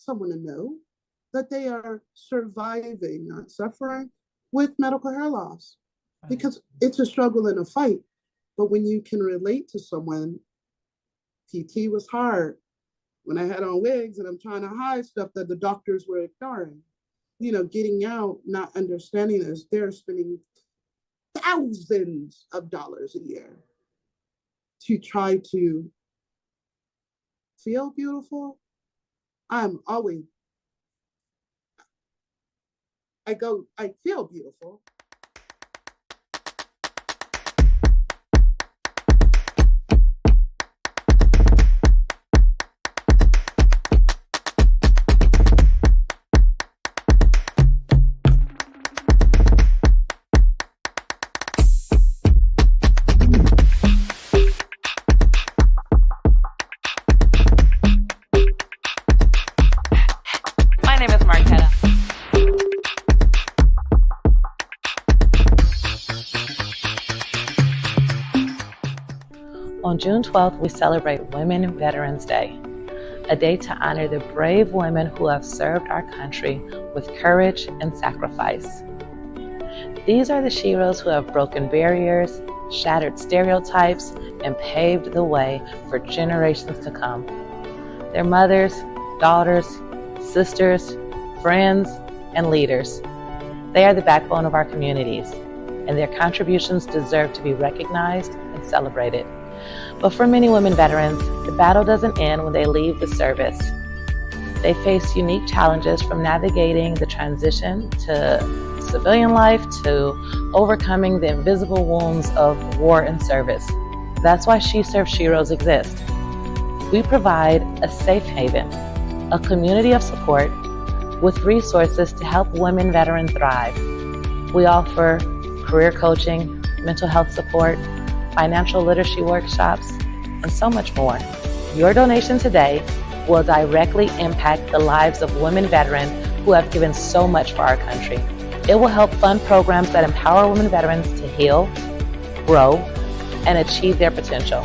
someone to know that they are surviving, not suffering, with medical hair loss. Because it's a struggle and a fight. But when you can relate to someone, PT was hard. When I had on wigs and I'm trying to hide stuff that the doctors were ignoring, getting out, not understanding this, they're spending thousands of dollars a year to try to feel beautiful. I'm always, I feel beautiful. My name is Marquetta. On June 12th, we celebrate Women Veterans Day, a day to honor the brave women who have served our country with courage and sacrifice. These are the sheroes who have broken barriers, shattered stereotypes, and paved the way for generations to come. They're mothers, daughters, sisters, friends, and leaders. They are the backbone of our communities, and their contributions deserve to be recognized and celebrated. But for many women veterans, the battle doesn't end when they leave the service. They face unique challenges, from navigating the transition to civilian life to overcoming the invisible wounds of war and service. That's why She Serves Sheroes exist. We provide a safe haven, a community of support with resources to help women veterans thrive. We offer career coaching, mental health support, financial literacy workshops, and so much more. Your donation today will directly impact the lives of women veterans who have given so much for our country. It will help fund programs that empower women veterans to heal, grow, and achieve their potential.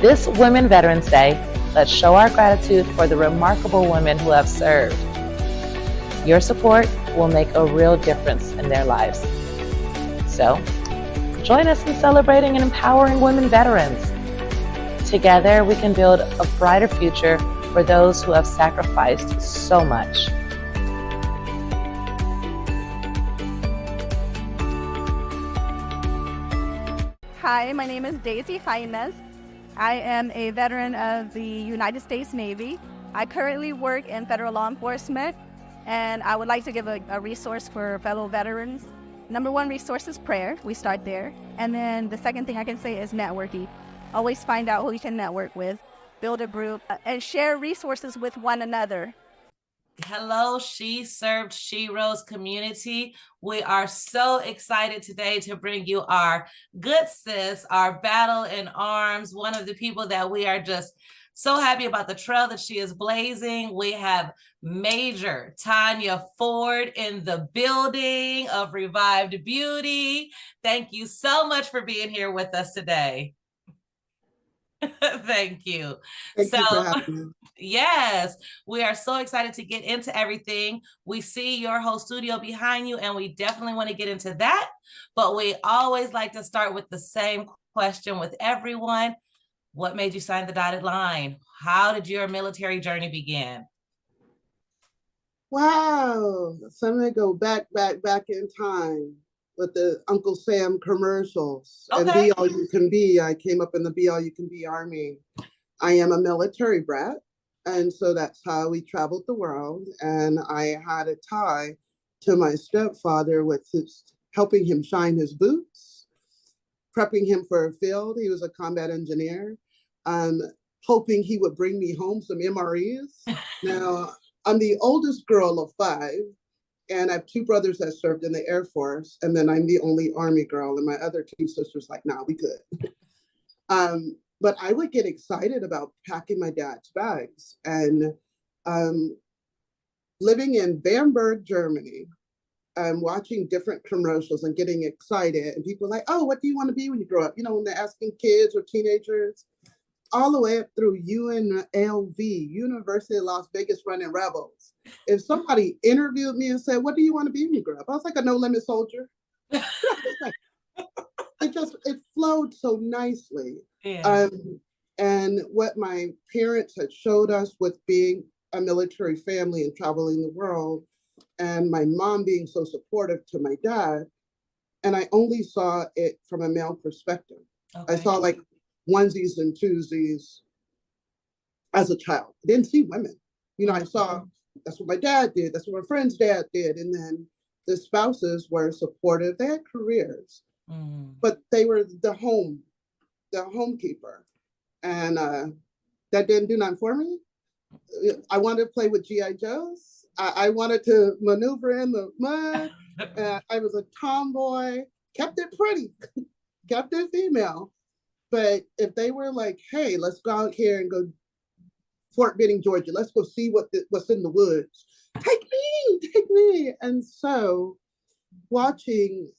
This Women Veterans Day, let's show our gratitude for the remarkable women who have served. Your support will make a real difference in their lives. So, join us in celebrating and empowering women veterans. Together, we can build a brighter future for those who have sacrificed so much. Hi, my name is Daisy Jainez. I am a veteran of the United States Navy. I currently work in federal law enforcement, and I would like to give a resource for fellow veterans. Number one resource is prayer. We start there. And then the second thing I can say is networking. Always find out who you can network with, build a group, and share resources with one another. Hello, She Served Sheroes community. We are so excited today to bring you our good sis, our battle in arms, one of the people that we are just so happy about the trail that she is blazing. We have Major Tanya Ford in the building of Revived Beauty. Thank you so much for being here with us today. Thank you. Thank you for having me. Yes, we are so excited to get into everything. We see your whole studio behind you, and we definitely want to get into that. But we always like to start with the same question with everyone. What made you sign the dotted line? How did your military journey begin? Wow. So I'm going to go back in time with the Uncle Sam commercials. Okay. And Be All You Can Be. I came up in the Be All You Can Be Army. I am a military brat. And so that's how we traveled the world. And I had a tie to my stepfather with helping him shine his boots, prepping him for a field. He was a combat engineer. Hoping he would bring me home some MREs. Now, I'm the oldest girl of 5, and I have 2 brothers that served in the Air Force, and then I'm the only Army girl, and my other 2 sisters like, nah, we good. But I would get excited about packing my dad's bags, and living in Bamberg, Germany, watching different commercials and getting excited, and people are like, oh, what do you want to be when you grow up? When they're asking kids or teenagers. all the way up through UNLV, University of Las Vegas running Rebels. If somebody interviewed me and said, what do you want to be when you grow up? I was like a no limit soldier. It flowed so nicely. Yeah. And what my parents had showed us with being a military family and traveling the world, and my mom being so supportive to my dad, and I only saw it from a male perspective. Okay. I saw like onesies and twosies as a child. I didn't see women. You know, I saw that's what my dad did, that's what my friend's dad did. And then the spouses were supportive. They had careers, but they were the homekeeper. And that didn't do nothing for me. I wanted to play with G.I. Joes. I wanted to maneuver in the mud. I was a tomboy, kept it pretty, kept it female. But if they were like, hey, let's go out here and go Fort Benning, Georgia, let's go see what's in the woods. Take me. And so watching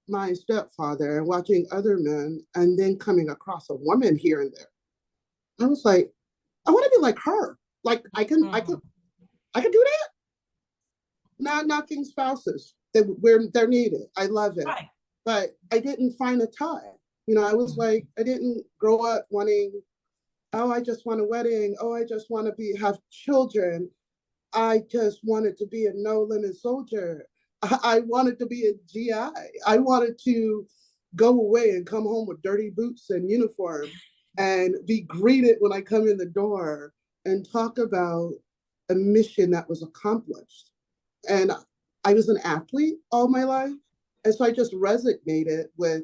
my stepfather and watching other men and then coming across a woman here and there, I was like, I want to be like her. Like I can do that. Not knocking spouses. They're needed. I love it. Right. But I didn't find a tie. You know, I was like, I didn't grow up wanting, oh, I just want a wedding. Oh, I just want to have children. I just wanted to be a no limit soldier. I wanted to be a GI. I wanted to go away and come home with dirty boots and uniform and be greeted when I come in the door and talk about a mission that was accomplished. And I was an athlete all my life. And so I just resonated with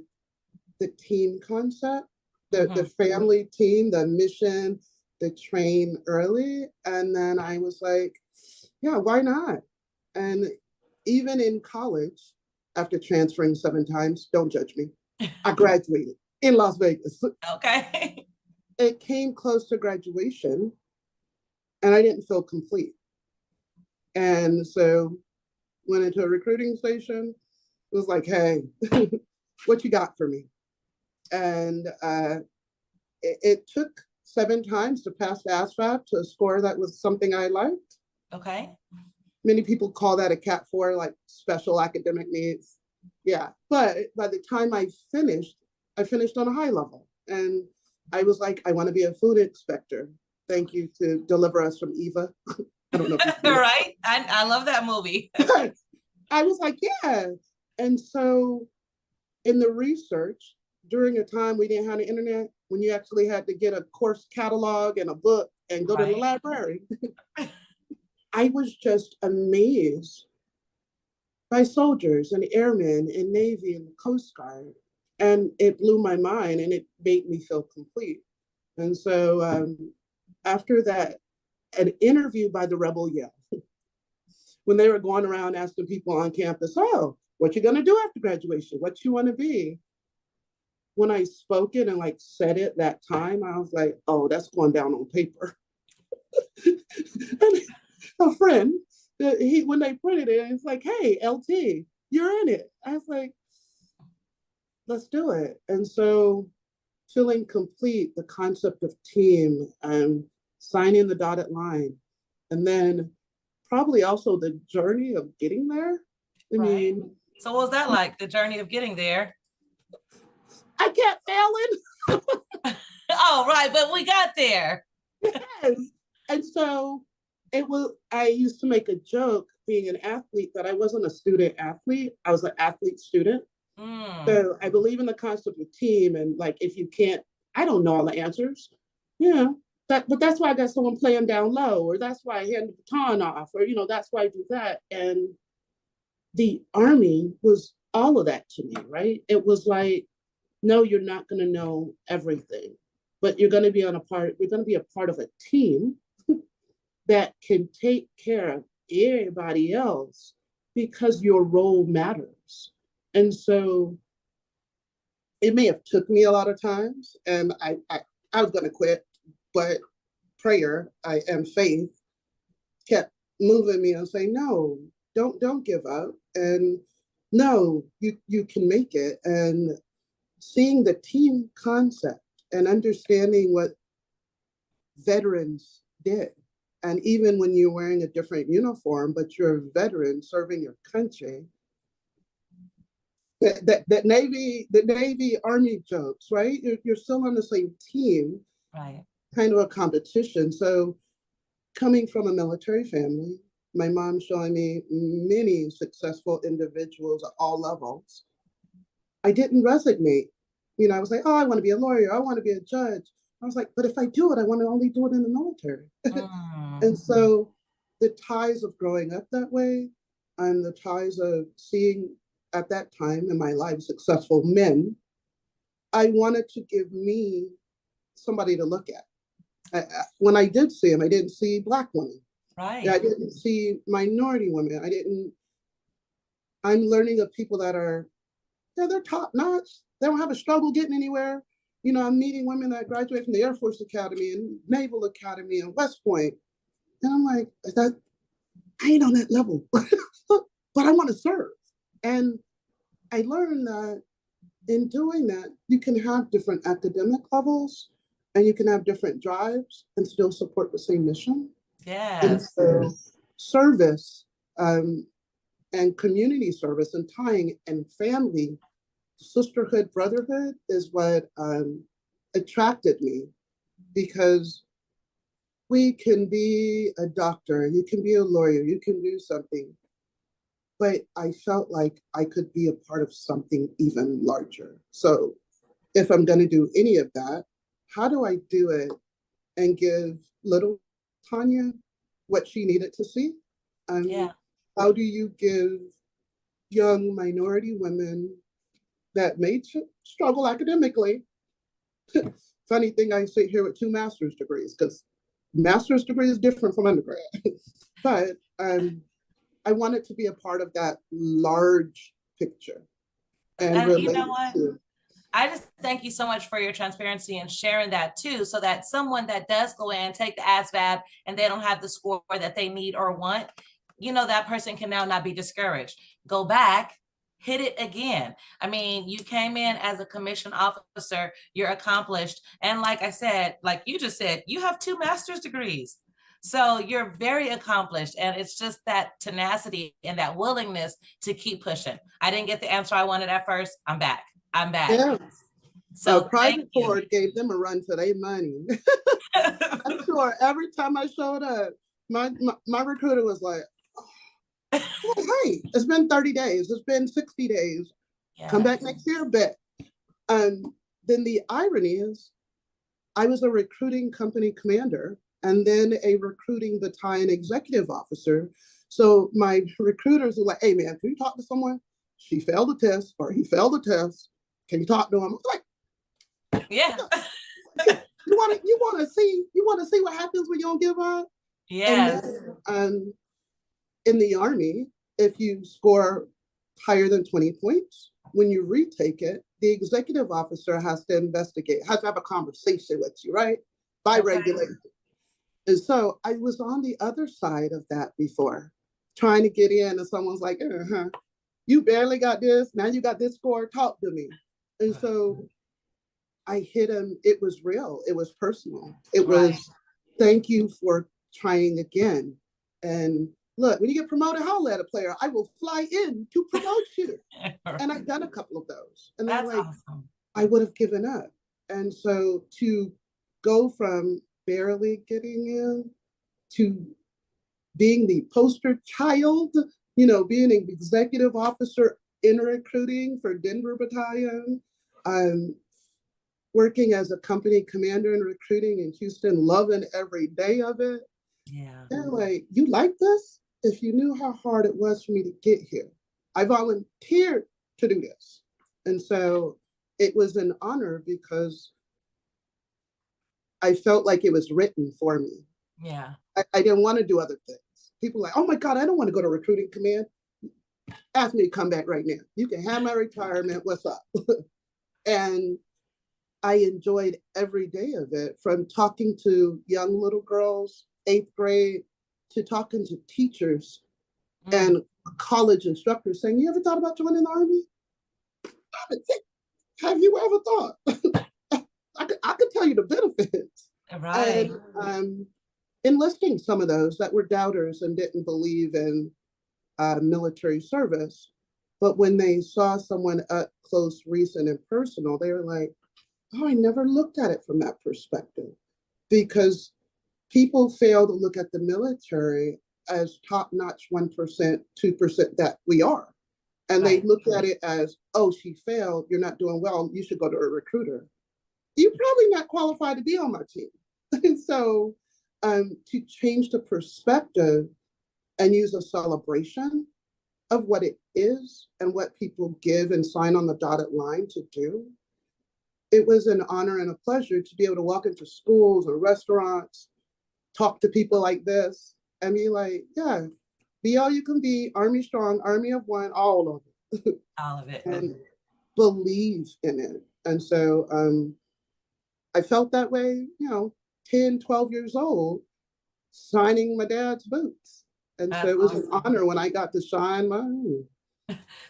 the team concept, the family team, the mission, the train early. And then I was like, yeah, why not? And even in college, after transferring 7 times, don't judge me, I graduated in Las Vegas. Okay. It came close to graduation and I didn't feel complete. And so went into a recruiting station. It was like, hey, what you got for me? And it took 7 times to pass the ASVAB to a score that was something I liked. Okay. Many people call that a Cat 4, like special academic needs. Yeah, but by the time I finished on a high level. And I was like, I want to be a food inspector. Thank you to Deliver Us from Eva. I don't know if right? I love that movie. I was like, yeah. And so in the research, during a time we didn't have the internet, when you actually had to get a course catalog and a book and go to the library, I was just amazed by soldiers and airmen and Navy and the Coast Guard. And it blew my mind and it made me feel complete. And so after that, an interview by the Rebel Yell, when they were going around asking people on campus, oh, what you gonna do after graduation? What you wanna be? When I spoke it and like said it that time, I was like, oh, that's going down on paper. And a friend, when they printed it, it's like, hey, LT, you're in it. I was like, let's do it. And so feeling complete, the concept of team and signing the dotted line. And then probably also the journey of getting there. I mean, so what was that like, the journey of getting there? I kept failing. Oh, right, but we got there. Yes. And so I used to make a joke being an athlete that I wasn't a student athlete. I was an athlete student. So I believe in the concept of team, and like, if you can't, I don't know all the answers. Yeah. But that's why I got someone playing down low, or that's why I hand the baton off, or, you know, that's why I do that. And the Army was all of that to me, right? It was like, no, you're not going to know everything, but you're going to be a part of a team that can take care of everybody else because your role matters. And so it may have took me a lot of times, and I was going to quit, but prayer and faith kept moving me and saying, no, don't give up. And no, you can make it. And seeing the team concept and understanding what veterans did. And even when you're wearing a different uniform, but you're a veteran serving your country, that Navy Army jokes, right? You're still on the same team, Right. kind of a competition. So coming from a military family, my mom showing me many successful individuals at all levels, I didn't resonate. You know, I was like, oh, I want to be a lawyer. I want to be a judge. I was like, but if I do it, I want to only do it in the military. And so the ties of growing up that way and the ties of seeing at that time in my life successful men, I wanted to give me somebody to look at. When I did see them, I didn't see Black women. Right. I didn't see minority women. I'm learning of people that are, yeah, they're top notch. They don't have a struggle getting anywhere. You know, I'm meeting women that graduate from the Air Force Academy and Naval Academy and West Point. And I'm like, I ain't on that level, but I want to serve. And I learned that in doing that, you can have different academic levels and you can have different drives and still support the same mission. Yes. And so service and community service and tying and family, sisterhood, brotherhood is what attracted me, because we can be a doctor, you can be a lawyer, you can do something, but I felt like I could be a part of something even larger. So if I'm going to do any of that, how do I do it and give little Tanya what she needed to see? Yeah. How do you give young minority women that may struggle academically? Funny thing, I sit here with 2 master's degrees, because master's degree is different from undergrad. But I wanted to be a part of that large picture. And you know what? I just thank you so much for your transparency and sharing that too, so that someone that does go in, take the ASVAB, and they don't have the score that they need or want, you know, that person can now not be discouraged. Go back, hit it again. I mean, you came in as a commissioned officer, you're accomplished. And like I said, like you just said, you have 2 master's degrees. So you're very accomplished, and it's just that tenacity and that willingness to keep pushing. I didn't get the answer I wanted at first. I'm back. Yeah. So Private Ford gave them a run for their money. I'm sure every time I showed up, my recruiter was like, oh, hey, it's been 30 days. It's been 60 days. Yes. Come back next year, bet. Then the irony is I was a recruiting company commander and then a recruiting battalion executive officer. So my recruiters were like, hey man, can you talk to someone? She failed the test or he failed the test. Can you talk to him? I'm like, yeah. you want to see what happens when you don't give up? Yes. And in the Army, if you score higher than 20 points, when you retake it, the executive officer has to investigate, has to have a conversation with you, right? By regulation. And so I was on the other side of that before, trying to get in, and someone's like, you barely got this, now you got this score, talk to me. And so I hit him. It was real. It was personal. It was, thank you for trying again. And look, when you get promoted, holla at a player. I will fly in to promote you. And I've done a couple of those. And they're like, awesome. I would have given up. And so to go from barely getting in to being the poster child, you know, being an executive officer in recruiting for Denver Battalion, working as a company commander in recruiting in Houston, loving every day of it. Yeah. They're like, you like this? If you knew how hard it was for me to get here. I volunteered to do this. And so it was an honor because I felt like it was written for me. Yeah. I didn't want to do other things. People like, oh my God, I don't want to go to recruiting command. Ask me to come back right now. You can have my retirement. What's up? And I enjoyed every day of it, from talking to young little girls, 8th grade, to talking to teachers and college instructors saying, you ever thought about joining the Army? Have you ever thought? I could tell you the benefits. Right. and enlisting some of those that were doubters and didn't believe in military service. But when they saw someone up close, recent, and personal, they were like, oh, I never looked at it from that perspective. Because people fail to look at the military as top-notch 1%, 2% that we are. And they Right. look at it as, oh, she failed, you're not doing well, you should go to a recruiter. You're probably not qualified to be on my team. And so to change the perspective and use a celebration of what it is and what people give and sign on the dotted line to do, it was an honor and a pleasure to be able to walk into schools or restaurants, talk to people like this, and be like, yeah, be all you can be, Army strong, Army of one, all of it. All of it. And believe in it. And so I felt that way, 10, 12 years old, signing my dad's boots. And so That's it was an awesome. honor when I got to shine my own.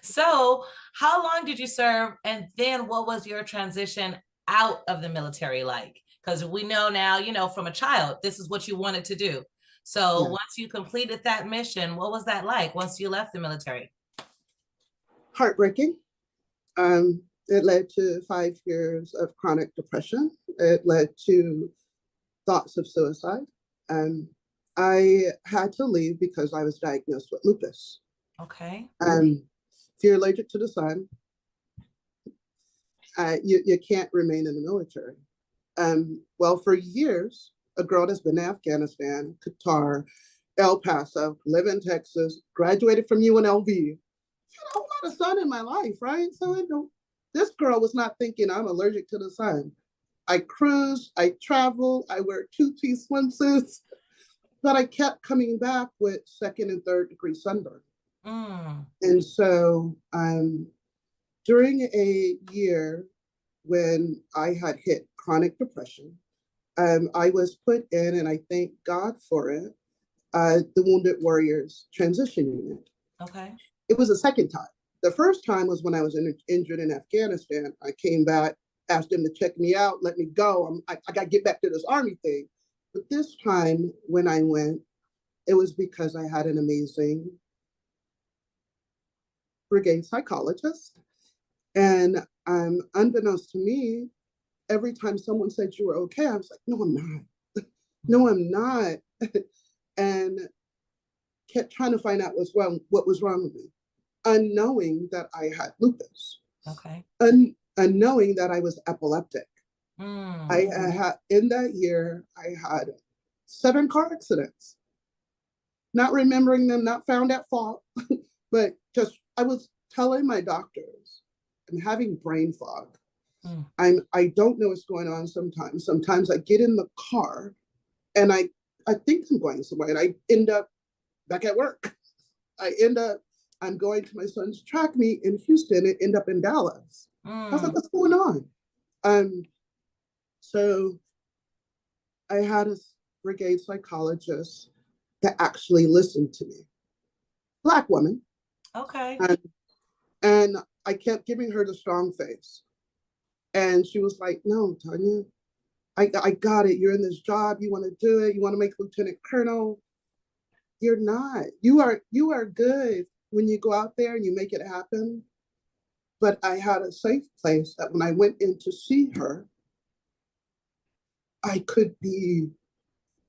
So, how long did you serve? And then what was your transition out of the military like? Because we know now, from a child, this is what you wanted to do. So, Yeah. once you completed that mission, what was that like once you left the military? Heartbreaking. It led to 5 years of chronic depression. It led to thoughts of suicide. I had to leave because I was diagnosed with lupus. Okay. If you're allergic to the sun, you can't remain in the military. Well, for years, a girl that's been in Afghanistan, Qatar, El Paso, live in Texas, graduated from UNLV, had a whole lot of sun in my life, right? So this girl was not thinking I'm allergic to the sun. I cruise, I travel, I wear 2-piece swimsuits, but I kept coming back with 2nd and 3rd degree sunburn. And so during a year when I had hit chronic depression, I was put in, and I thank God for it, the Wounded Warriors Transition Unit. Okay. It was the second time. The first time was when I was injured in Afghanistan. I came back, asked them to check me out, let me go. I got to get back to this Army thing. But this time when I went, it was because I had an amazing brigade psychologist. And unbeknownst to me, every time someone said you were okay, I was like, no, I'm not. No, I'm not. And kept trying to find out what was wrong with me, unknowing that I had lupus. Okay. Unknowing that I was epileptic. I had, in that year, I had 7 car accidents. Not remembering them, not found at fault, but just, I was telling my doctors, I'm having brain fog. I don't know what's going on sometimes. Sometimes I get in the car and I think I'm going somewhere and I end up back at work. I'm going to my son's track meet in Houston and end up in Dallas. I was like, what's going on? So I had a brigade psychologist that actually listened to me. Black woman. Okay. And I kept giving her the strong face. And she was like, no, Tanya, I got it. You're in this job. You want to do it. You want to make lieutenant colonel. You're not. You are good when you go out there and you make it happen. But I had a safe place that when I went in to see her, I could be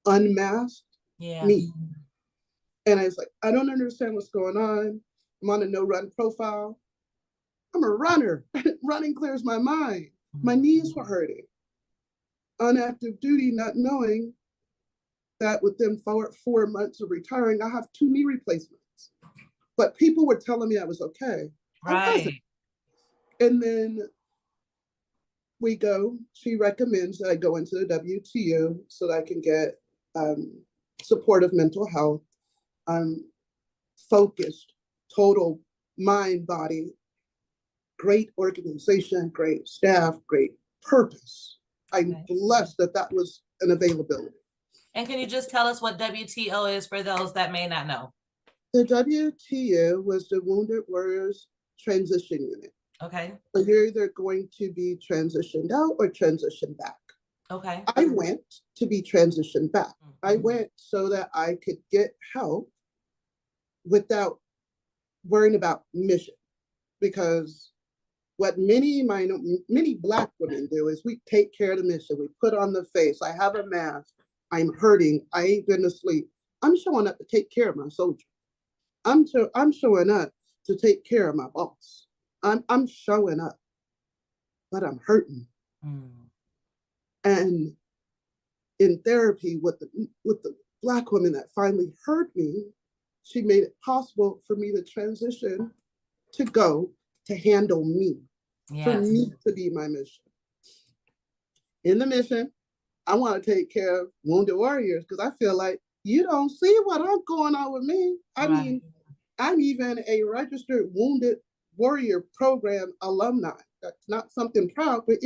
unmasked, me. And I was like, I don't understand what's going on. I'm on a no-run profile. I'm a runner. Running clears my mind. My knees were hurting. On active duty, not knowing that within 4 months of retiring, I have 2 knee replacements. But people were telling me I was okay. I wasn't. And then she recommends that I go into the WTU so that I can get supportive mental health, focused, total mind, body, great organization, great staff, great purpose. I'm blessed that was an availability. And can you just tell us what WTO is for those that may not know? The WTU was the Wounded Warriors Transition Unit. Okay. So you're either going to be transitioned out or transitioned back. Okay. I went to be transitioned back. I Mhm. went so that I could get help without worrying about mission. Because what many Black women do is we take care of the mission. We put on the face. I have a mask. I'm hurting. I ain't been to sleep. I'm showing up to take care of my soldier. I'm showing up to take care of my boss. I'm showing up, but I'm hurting. Mm. And in therapy with the Black woman that finally heard me, she made it possible for me to transition to go to handle me, for Yes. me to be my mission. In the mission, I want to take care of wounded warriors because I feel like you don't see what I'm going on with me. I Right. mean, I'm even a registered wounded warrior program alumni. That's not something proud, but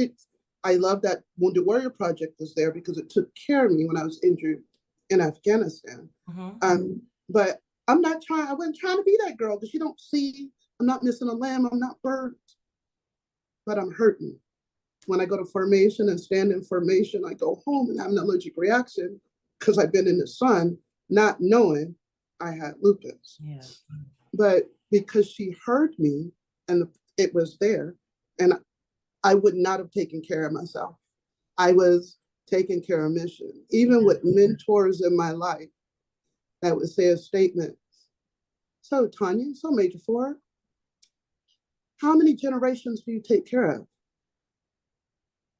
I love that Wounded Warrior Project is there because it took care of me when I was injured in Afghanistan. Mhm. But I wasn't trying to be that girl because you don't see, I'm not missing a limb, I'm not burnt, but I'm hurting. When I go to formation and stand in formation, I go home and have an allergic reaction because I've been in the sun, not knowing I had lupus. Yeah. But because she heard me and it was there, and I would not have taken care of myself. I was taking care of mission, even with mentors in my life that would say a statement. So Tanya, so Major Ford, how many generations do you take care of?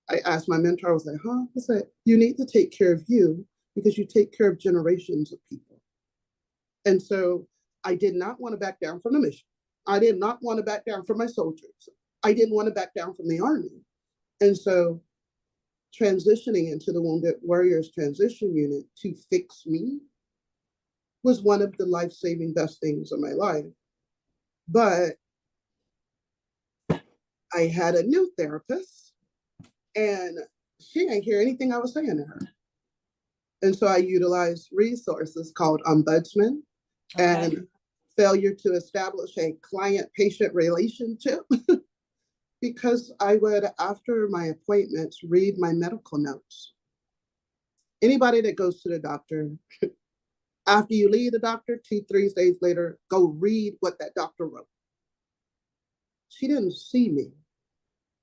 I asked my mentor, I was like, huh? I said, you need to take care of you because you take care of generations of people. And so I did not want to back down from the mission. I did not want to back down from my soldiers. I didn't want to back down from the Army. And so transitioning into the Wounded Warriors Transition Unit to fix me was one of the life-saving best things of my life. But I had a new therapist and she didn't hear anything I was saying to her. And so I utilized resources called ombudsman Okay. and failure to establish a client-patient relationship because I would, after my appointments, read my medical notes. Anybody that goes to the doctor, after you leave the doctor, 2-3 days later, go read what that doctor wrote. She didn't see me.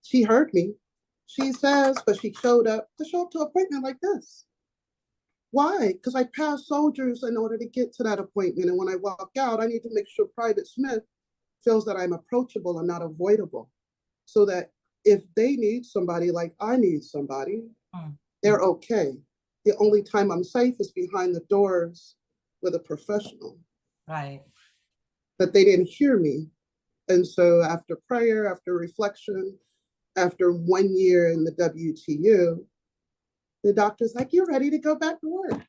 She heard me. She says, but she showed up to an appointment like this. Why? Because I passed soldiers in order to get to that appointment. And when I walk out, I need to make sure Private Smith feels that I'm approachable and not avoidable. So that if they need somebody like I need somebody, they're okay. The only time I'm safe is behind the doors with a professional. Right. But they didn't hear me. And so after prayer, after reflection, after 1 year in the WTU, the doctor's like, you're ready to go back to work.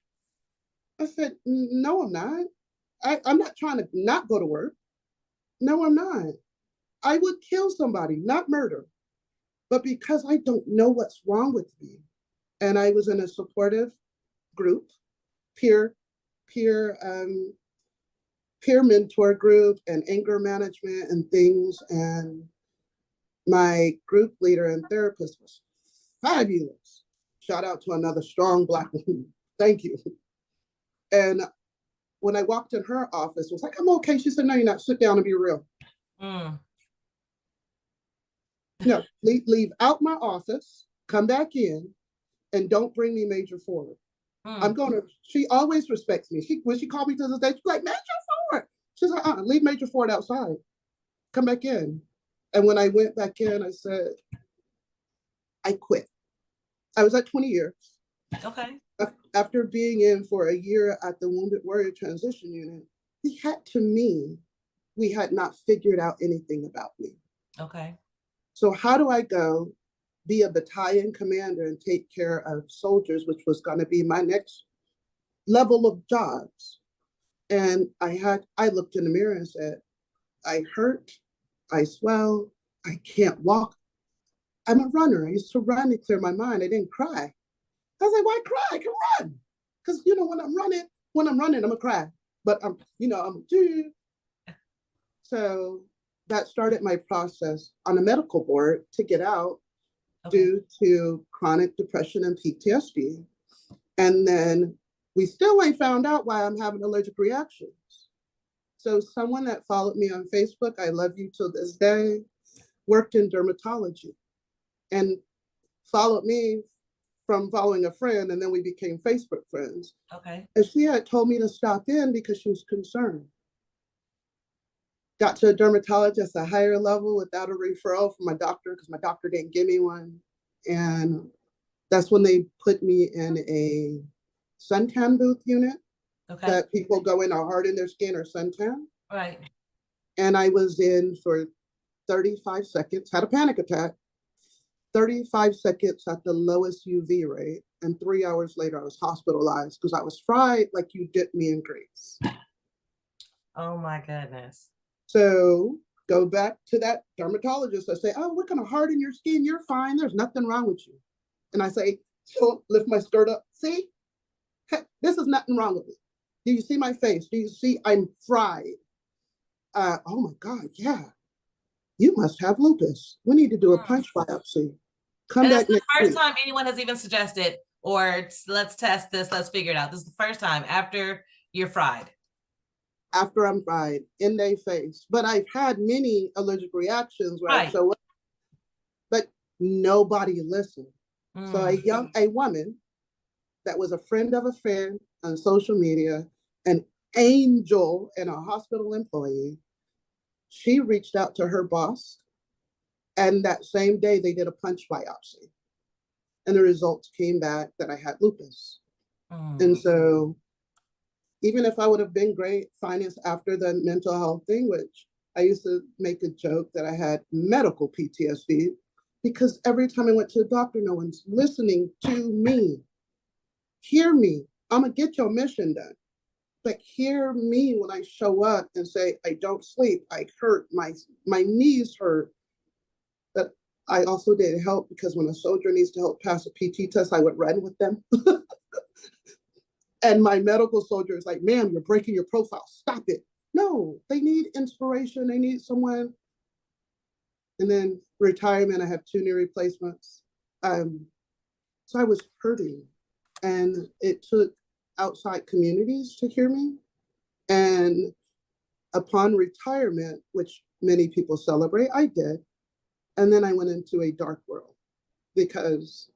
I said, no, I'm not. I'm not trying to not go to work. No, I'm not. I would kill somebody, not murder, but because I don't know what's wrong with me. And I was in a supportive group, peer, peer, peer mentor group and anger management and things. And my group leader and therapist was fabulous. Shout out to another strong Black woman. Thank you. And when I walked in her office, I was like, I'm okay. She said, no, you're not. Sit down and be real. No, leave out my office, come back in, and don't bring me Major Ford. I'm going to, she always respects me. When she called me to the day, she's like, Major Ford. She's like, leave Major Ford outside. Come back in. And when I went back in, I said, I quit. I was at 20 years. Okay. After being in for a year at the Wounded Warrior Transition Unit, we had not figured out anything about me. Okay. So how do I go be a battalion commander and take care of soldiers, which was going to be my next level of jobs? And I looked in the mirror and said, I hurt, I swell, I can't walk. I'm a runner. I used to run to clear my mind. I didn't cry. I was like, why cry? I can run. Because, when I'm running, I'm gonna cry. But so that started my process on a medical board to get out. Okay. due to chronic depression and PTSD. And then we still ain't found out why I'm having allergic reactions. So someone that followed me on Facebook, I love you till this day, worked in dermatology and followed me from following a friend, and then we became Facebook friends. Okay. And she had told me to stop in because she was concerned. Got to a dermatologist at a higher level without a referral from my doctor because my doctor didn't give me one. And that's when they put me in a suntan booth unit Okay. that people go in or harden their skin or suntan. Right. And I was in for 35 seconds, had a panic attack, 35 seconds at the lowest UV rate. And 3 hours later, I was hospitalized because I was fried like you dipped me in grease. Oh my goodness. So go back to that dermatologist. I say, oh, we're going to harden your skin. You're fine. There's nothing wrong with you. And I say, so lift my skirt up. See, this is nothing wrong with me. Do you see my face? Do you see I'm fried? Oh my God, yeah. You must have lupus. We need to do a punch biopsy. Come And that's back the next first week. time anyone has even suggested, or let's test this, let's figure it out. This is the first time after you're fried. After I'm fried in their face. But I've had many allergic reactions where Right. I show up, but nobody listened. So a woman that was a friend of a friend on social media, an angel and a hospital employee, she reached out to her boss. And that same day they did a punch biopsy. And the results came back that I had lupus. And so even if I would have been great finance after the mental health thing, which I used to make a joke that I had medical PTSD, because every time I went to the doctor, no one's listening to me. Hear me. I'm gonna get your mission done. But hear me when I show up and say, I don't sleep, I hurt, my knees hurt. But I also did help because when a soldier needs to help pass a PT test, I would run with them. And my medical soldier is like, ma'am, you're breaking your profile. Stop it. No, they need inspiration. They need someone. And then retirement, I have 2 knee replacements. So I was hurting. And it took outside communities to hear me. And upon retirement, which many people celebrate, I did. And then I went into a dark world because,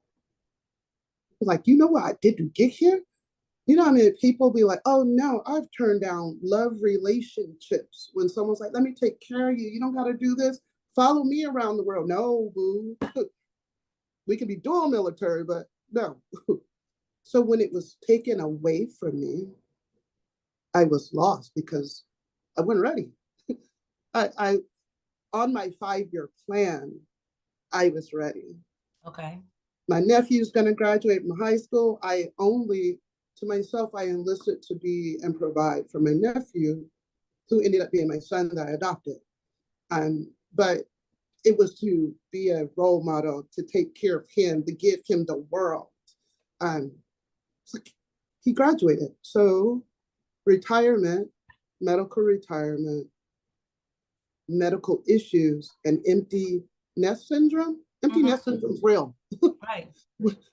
like, you know what I did to get here? You know, I mean, people be like, oh no, I've turned down love relationships when someone's like, let me take care of you. You don't got to do this. Follow me around the world. No, boo. We can be dual military, but no. So when it was taken away from me, I was lost because I wasn't ready. I on my 5-year plan, I was ready. Okay. My nephew's going to graduate from high school. I enlisted to be and provide for my nephew, who ended up being my son that I adopted. But it was to be a role model, to take care of him, to give him the world. He graduated. So retirement, medical retirement, medical issues, and empty nest syndrome. Empty nest syndrome is real. Right.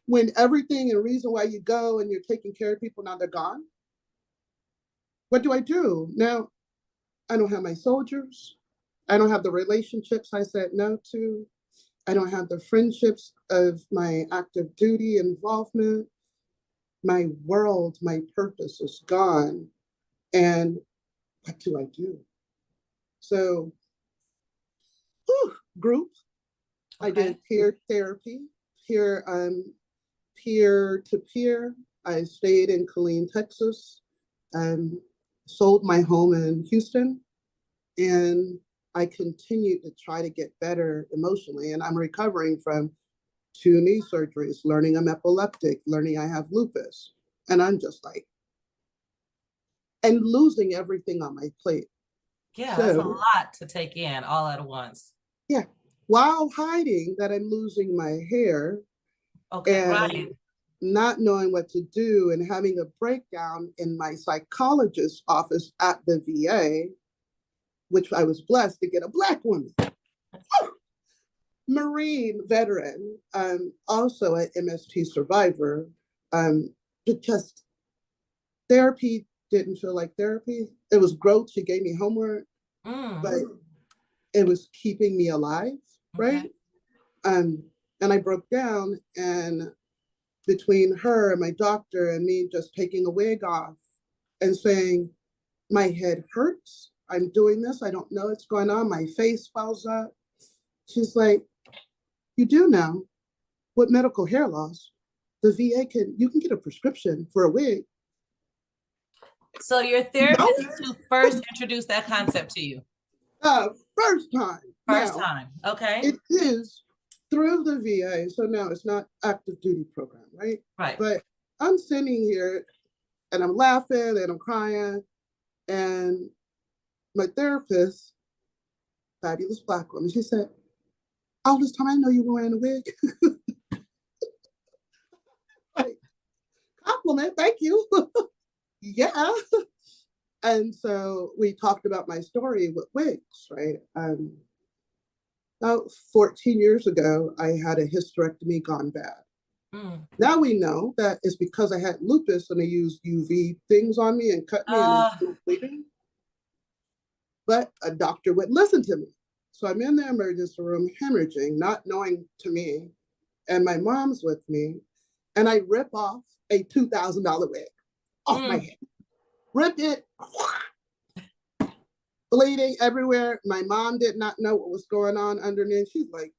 When everything and reason why you go and you're taking care of people, now they're gone. What do I do? Now, I don't have my soldiers. I don't have the relationships I said no to. I don't have the friendships of my active duty involvement. My world, my purpose is gone. And what do I do? So, group. Okay. I did peer therapy, peer to peer. I stayed in Killeen, Texas, sold my home in Houston, and I continued to try to get better emotionally. And I'm recovering from 2 knee surgeries, learning I'm epileptic, learning I have lupus. And I'm just like, and losing everything on my plate. Yeah, So, that's a lot to take in all at once. Yeah, while hiding that I'm losing my hair. Okay, and right. Not knowing what to do and having a breakdown in my psychologist's office at the VA, which I was blessed to get a Black woman. Marine veteran, also an MST survivor. It just therapy didn't feel like therapy. It was growth. She gave me homework, but it was keeping me alive, right? Okay. And I broke down, and between her and my doctor and me just taking a wig off and saying, my head hurts. I'm doing this. I don't know what's going on. My face swells up. She's like, you do know with medical hair loss, the VA you can get a prescription for a wig. So your therapist is who first introduced that concept to you? First time. First Now, time. Okay. it is through the VA. So now it's not active duty program, right? Right. But I'm sitting here and I'm laughing and I'm crying. And my therapist, fabulous Black woman, she said, all this time I know you were wearing a wig. Like, compliment, thank you. Yeah. And so we talked about my story with wigs, right? About 14 years ago, I had a hysterectomy gone bad. Now we know that it's because I had lupus and they used UV things on me and cut me and it's bleeding. But a doctor wouldn't listen to me. So I'm in the emergency room hemorrhaging, not knowing to me, and my mom's with me, and I rip off a $2,000 wig off my head. Rip it, bleeding everywhere. My mom did not know what was going on underneath. She's like,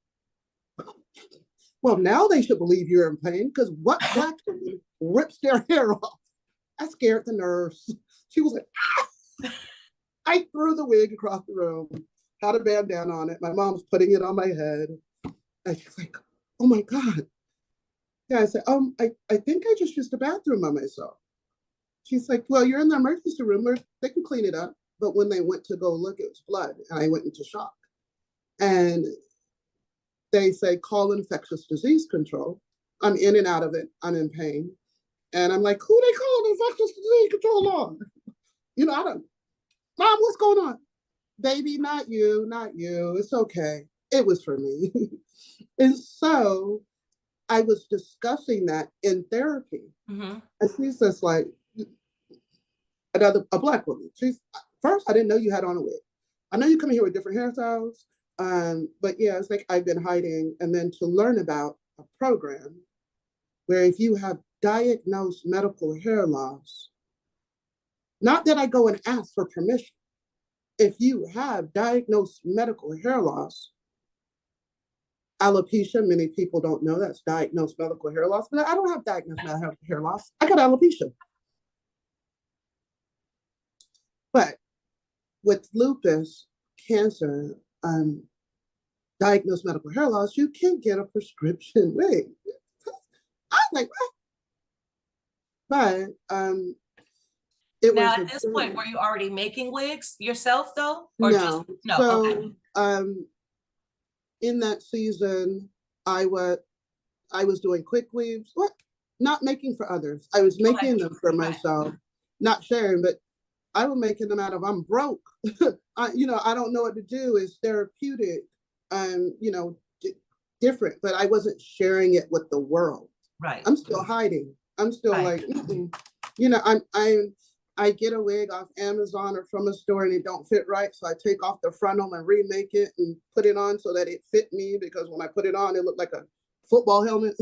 well, now they should believe you're in pain, because what Black woman rips their hair off? I scared the nurse. She was like, ah! I threw the wig across the room, had a bandana on it. My mom's putting it on my head. And she's like, oh my God. Yeah, I said, I think I just used the bathroom by myself. She's like, well, you're in the emergency room where they can clean it up. But when they went to go look, it was blood. And I went into shock. And they say, call infectious disease control. I'm in and out of it. I'm in pain. And I'm like, who they calling infectious disease control on? You know, I don't. Mom, what's going on? Baby, not you, not you. It's okay. It was for me. And so I was discussing that in therapy. And she's just like, a Black woman. She's, first, I didn't know you had on a wig. I know you come here with different hairstyles. But yeah, it's like I've been hiding. And then to learn about a program where if you have diagnosed medical hair loss, not that I go and ask for permission. If you have diagnosed medical hair loss, alopecia, many people don't know that's diagnosed medical hair loss, but I don't have diagnosed medical hair loss. I got alopecia. But with lupus, cancer, diagnosed medical hair loss, you can get a prescription wig. I'm like, what? But it now, was at this point, were you already making wigs yourself, though? Or no. Just no? So, okay. In that season, I was doing quick weaves. What? Not making for others. I was making them for myself, not sharing. But I was making them out of I'm broke. I don't know what to do. It's therapeutic. Different. But I wasn't sharing it with the world. Right. I'm still hiding. I'm still like, I get a wig off Amazon or from a store and it don't fit right. So I take off the frontal and remake it and put it on so that it fit me, because when I put it on, it looked like a football helmet.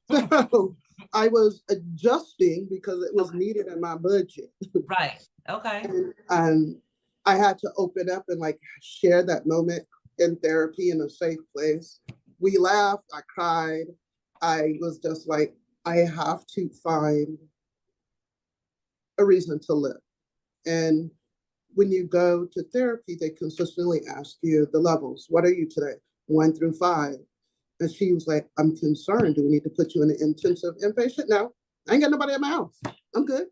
So I was adjusting because it was needed in my budget. Right. Okay. And I had to open up and like share that moment in therapy in a safe place. We laughed, I cried. I was just like, I have to find a reason to live. And when you go to therapy, they consistently ask you the levels. What are you today? 1 through 5. And she was like, I'm concerned. Do we need to put you in an intensive inpatient? No, I ain't got nobody at my house. I'm good.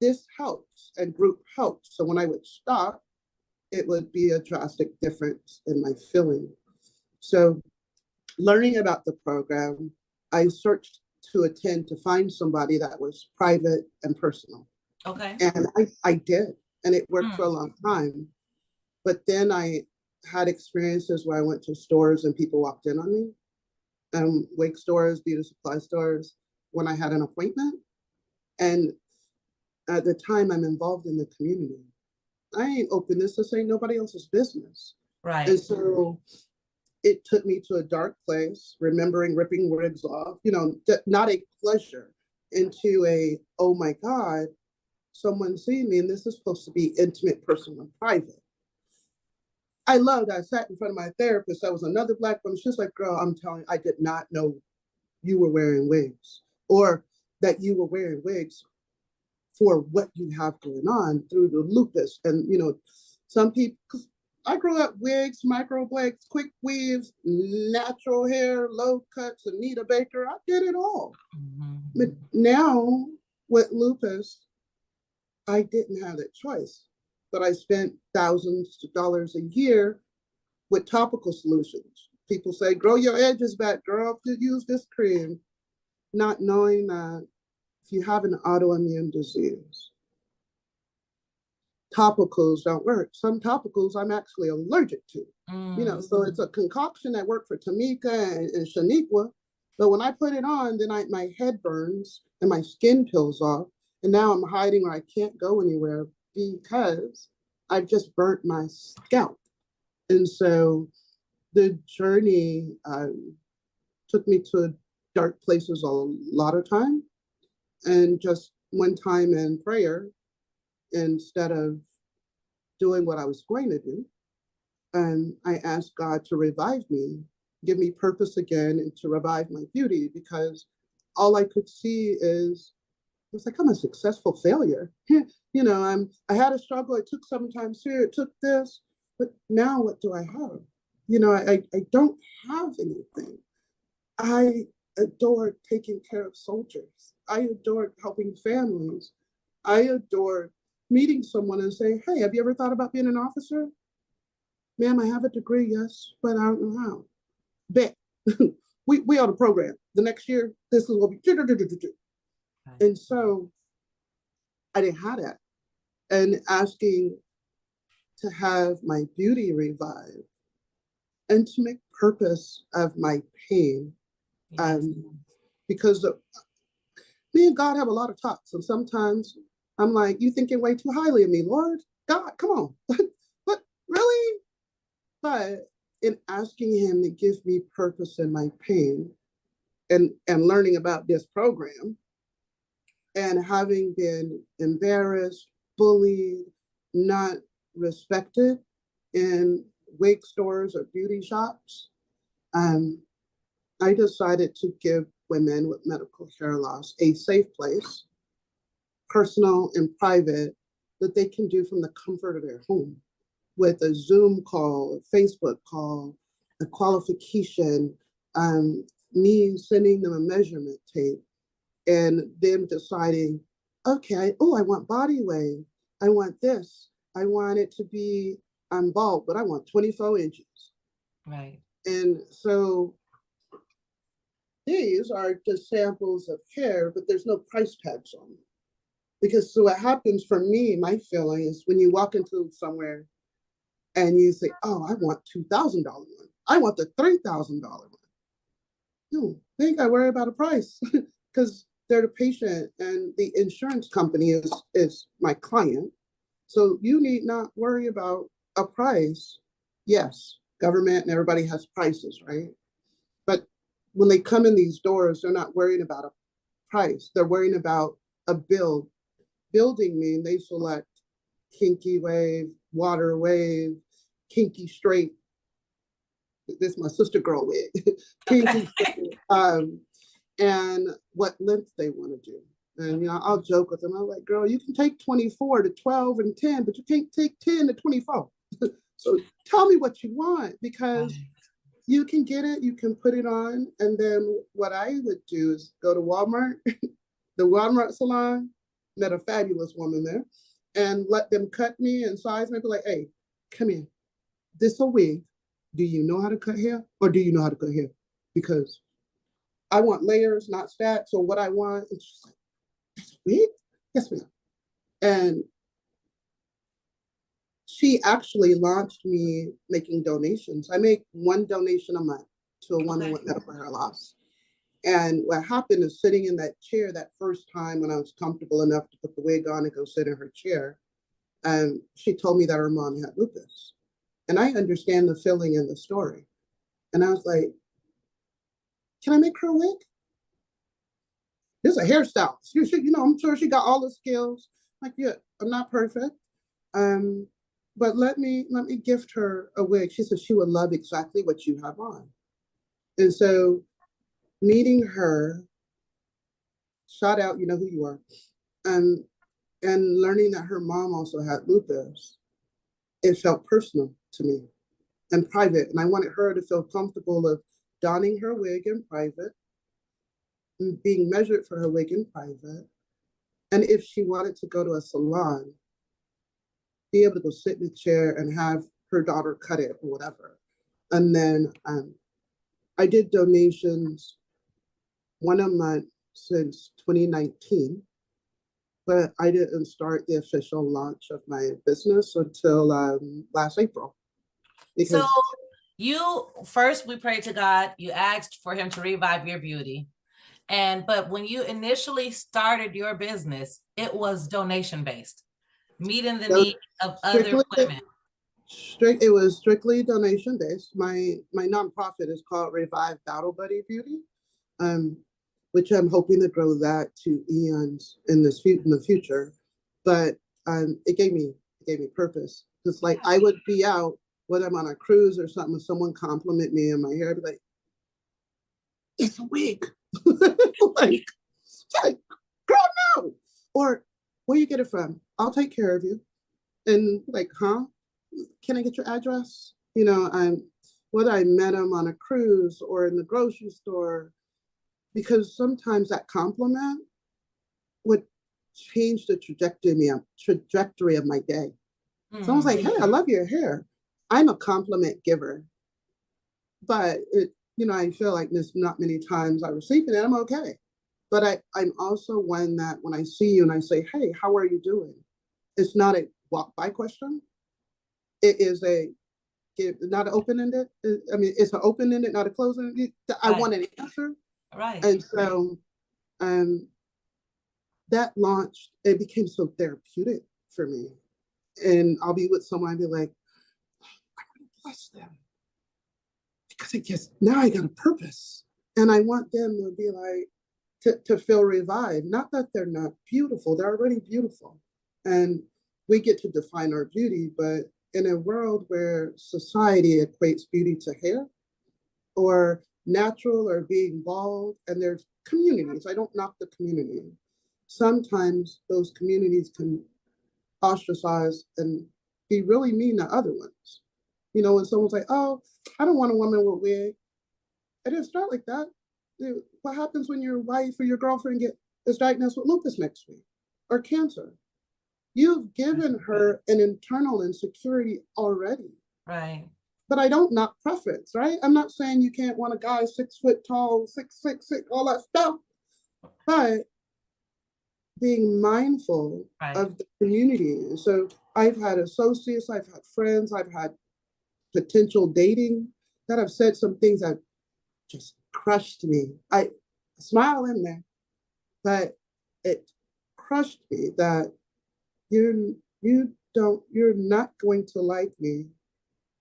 This helps, and group helps. So when I would stop, it would be a drastic difference in my feeling. So learning about the program, I searched to attend to find somebody that was private and personal. Okay. And I did, and it worked for a long time. But then I had experiences where I went to stores and people walked in on me, wig stores, beauty supply stores, when I had an appointment. And at the time, I'm involved in the community. I ain't open this. This ain't nobody else's business. Right. And so it took me to a dark place, remembering ripping wigs off, not a pleasure, into a, oh my God, someone seeing me, and this is supposed to be intimate, personal, and private. I sat in front of my therapist. That was another Black woman. She's like, girl, I'm telling you, I did not know you were wearing wigs, or that you were wearing wigs for what you have going on through the lupus. And, some people, because I grew up wigs, microblades, quick weaves, natural hair, low cuts, Anita Baker. I did it all. Mm-hmm. But now with lupus, I didn't have that choice. But I spent thousands of dollars a year with topical solutions. People say, grow your edges back, girl, to use this cream. Not knowing that if you have an autoimmune disease, topicals don't work. Some topicals I'm actually allergic to. So it's a concoction that worked for Tamika and Shaniqua. But when I put it on, then my head burns and my skin peels off. And now I'm hiding or I can't go anywhere because I've just burnt my scalp. And so the journey took me to dark places a lot of time. And just one time in prayer, instead of doing what I was going to do, and I asked God to revive me, give me purpose again, and to revive my beauty, because all I could see is, it's like I'm a successful failure. I had a struggle. It took sometimes here, it took this, but now what do I have? I don't have anything. I adored taking care of soldiers. I adored helping families. I adored meeting someone and saying, hey, have you ever thought about being an officer? Ma'am, I have a degree, yes, but I don't know how. Bet. we on a program. The next year, this is what we do. And so I didn't have that. And asking to have my beauty revived and to make purpose of my pain. Yes. Because me and God have a lot of talks. And sometimes I'm like, you thinking way too highly of me, Lord. God, come on. But really? But in asking him to give me purpose in my pain and learning about this program and having been embarrassed, bullied, not respected in wig stores or beauty shops, I decided to give women with medical hair loss a safe place, personal and private, that they can do from the comfort of their home, with a Zoom call, a Facebook call, a qualification, me sending them a measurement tape, and them deciding, okay, I want body wave. I want this. I want it to be bald, but I want 24 inches. Right. And so these are just samples of hair, but there's no price tags on them. Because so what happens for me, my feeling is when you walk into somewhere and you say, oh, I want $2,000 one. I want the $3,000 one. No, they ain't got to worry about a price because they're the patient and the insurance company is my client. So you need not worry about a price. Yes, government and everybody has prices, right? But when they come in these doors, they're not worrying about a price. They're worrying about a building mean they select kinky wave, water wave, kinky straight. This is my sister girl wig. Kinky straight, and what length they want to do. And I'll joke with them. I'm like, girl, you can take 24 to 12 and 10, but you can't take 10 to 24. So tell me what you want, because you can get it, you can put it on. And then what I would do is go to Walmart, the Walmart salon, met a fabulous woman there, and let them cut me and size me. Be like, hey, come here. This a wig. Do you know how to cut hair, or do you know how to cut hair? Because I want layers, not stacks, or what I want. And she's like, that's a wig? Yes, ma'am. And she actually launched me making donations. I make one donation a month to a woman with medical hair loss. And what happened is sitting in that chair that first time when I was comfortable enough to put the wig on and go sit in her chair, she told me that her mom had lupus. And I understand the feeling in the story. And I was like, can I make her a wig? This is a hairstylist. I'm sure she got all the skills. Like, yeah, I'm not perfect. But let me gift her a wig. She said she would love exactly what you have on. And so meeting her, shout out, you know who you are, and learning that her mom also had lupus, it felt personal to me and private. And I wanted her to feel comfortable of donning her wig in private, and being measured for her wig in private. And if she wanted to go to a salon, be able to go sit in a chair and have her daughter cut it or whatever. And then I did donations one a month since 2019, but I didn't start the official launch of my business until last April. So we prayed to God, you asked for him to revive your beauty. But when you initially started your business, it was donation based, meeting the needs of other women. It was strictly donation based. My nonprofit is called Revive Battle Buddy Beauty, which I'm hoping to grow that to eons in the future. But it gave me purpose. Because like I would be out when I'm on a cruise or something, and someone compliment me on my hair, I'd be like, it's a wig. like, girl, no. Or where you get it from? I'll take care of you. And like, huh? Can I get your address? Whether I met him on a cruise or in the grocery store, because sometimes that compliment would change the trajectory of my day. Someone's like, hey, I love your hair. I'm a compliment giver. But I feel like there's not many times I receive it and I'm okay. But I'm also one that when I see you and I say, hey, how are you doing? It's not a walk by question. It is not an open-ended. I mean, it's an open-ended, not a closed-ended. I want an answer. Right. And so that launched, it became so therapeutic for me. And I'll be with someone and be like, I want to bless them. Because now I got a purpose. And I want them to be like, to feel revived. Not that they're not beautiful, they're already beautiful. And we get to define our beauty, but in a world where society equates beauty to hair or natural or being bald, and there's communities, I don't knock the community. Sometimes those communities can ostracize and be really mean to other ones. When someone's like, oh, I don't want a woman with a wig. It didn't start like that. What happens when your wife or your girlfriend is diagnosed with lupus next week or cancer? You've given her an internal insecurity already. Right. But I don't knock preference, right? I'm not saying you can't want a guy 6 foot tall, 6'6", all that stuff. But being mindful of the community. So I've had associates, I've had friends, I've had potential dating that have said some things that just crushed me. I smile in there, but it crushed me that you're not going to like me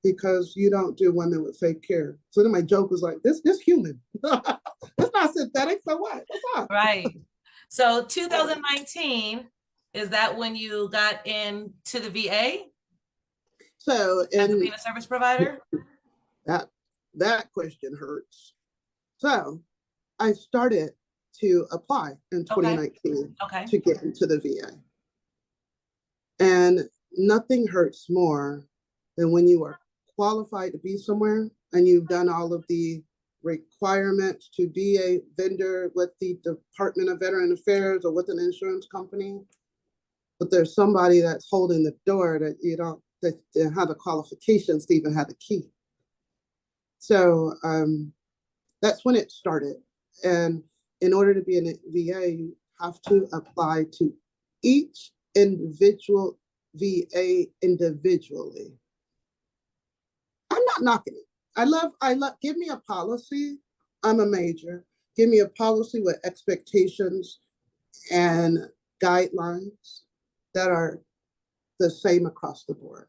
because you don't do women with fake hair. So then my joke was like, this human. It's not synthetic, so what? What's up? Right. So 2019, is that when you got into the VA? So as being a service provider? That question hurts. So I started to apply in 2019 to get into the VA. And nothing hurts more than when you are qualified to be somewhere and you've done all of the requirements to be a vendor with the Department of Veteran Affairs or with an insurance company, but there's somebody that's holding the door that you don't that have the qualifications to even have the key. So that's when it started. And in order to be in a VA, you have to apply to each individual VA individually. I'm not knocking it. I love, give me a policy. I'm a major. Give me a policy with expectations and guidelines that are the same across the board.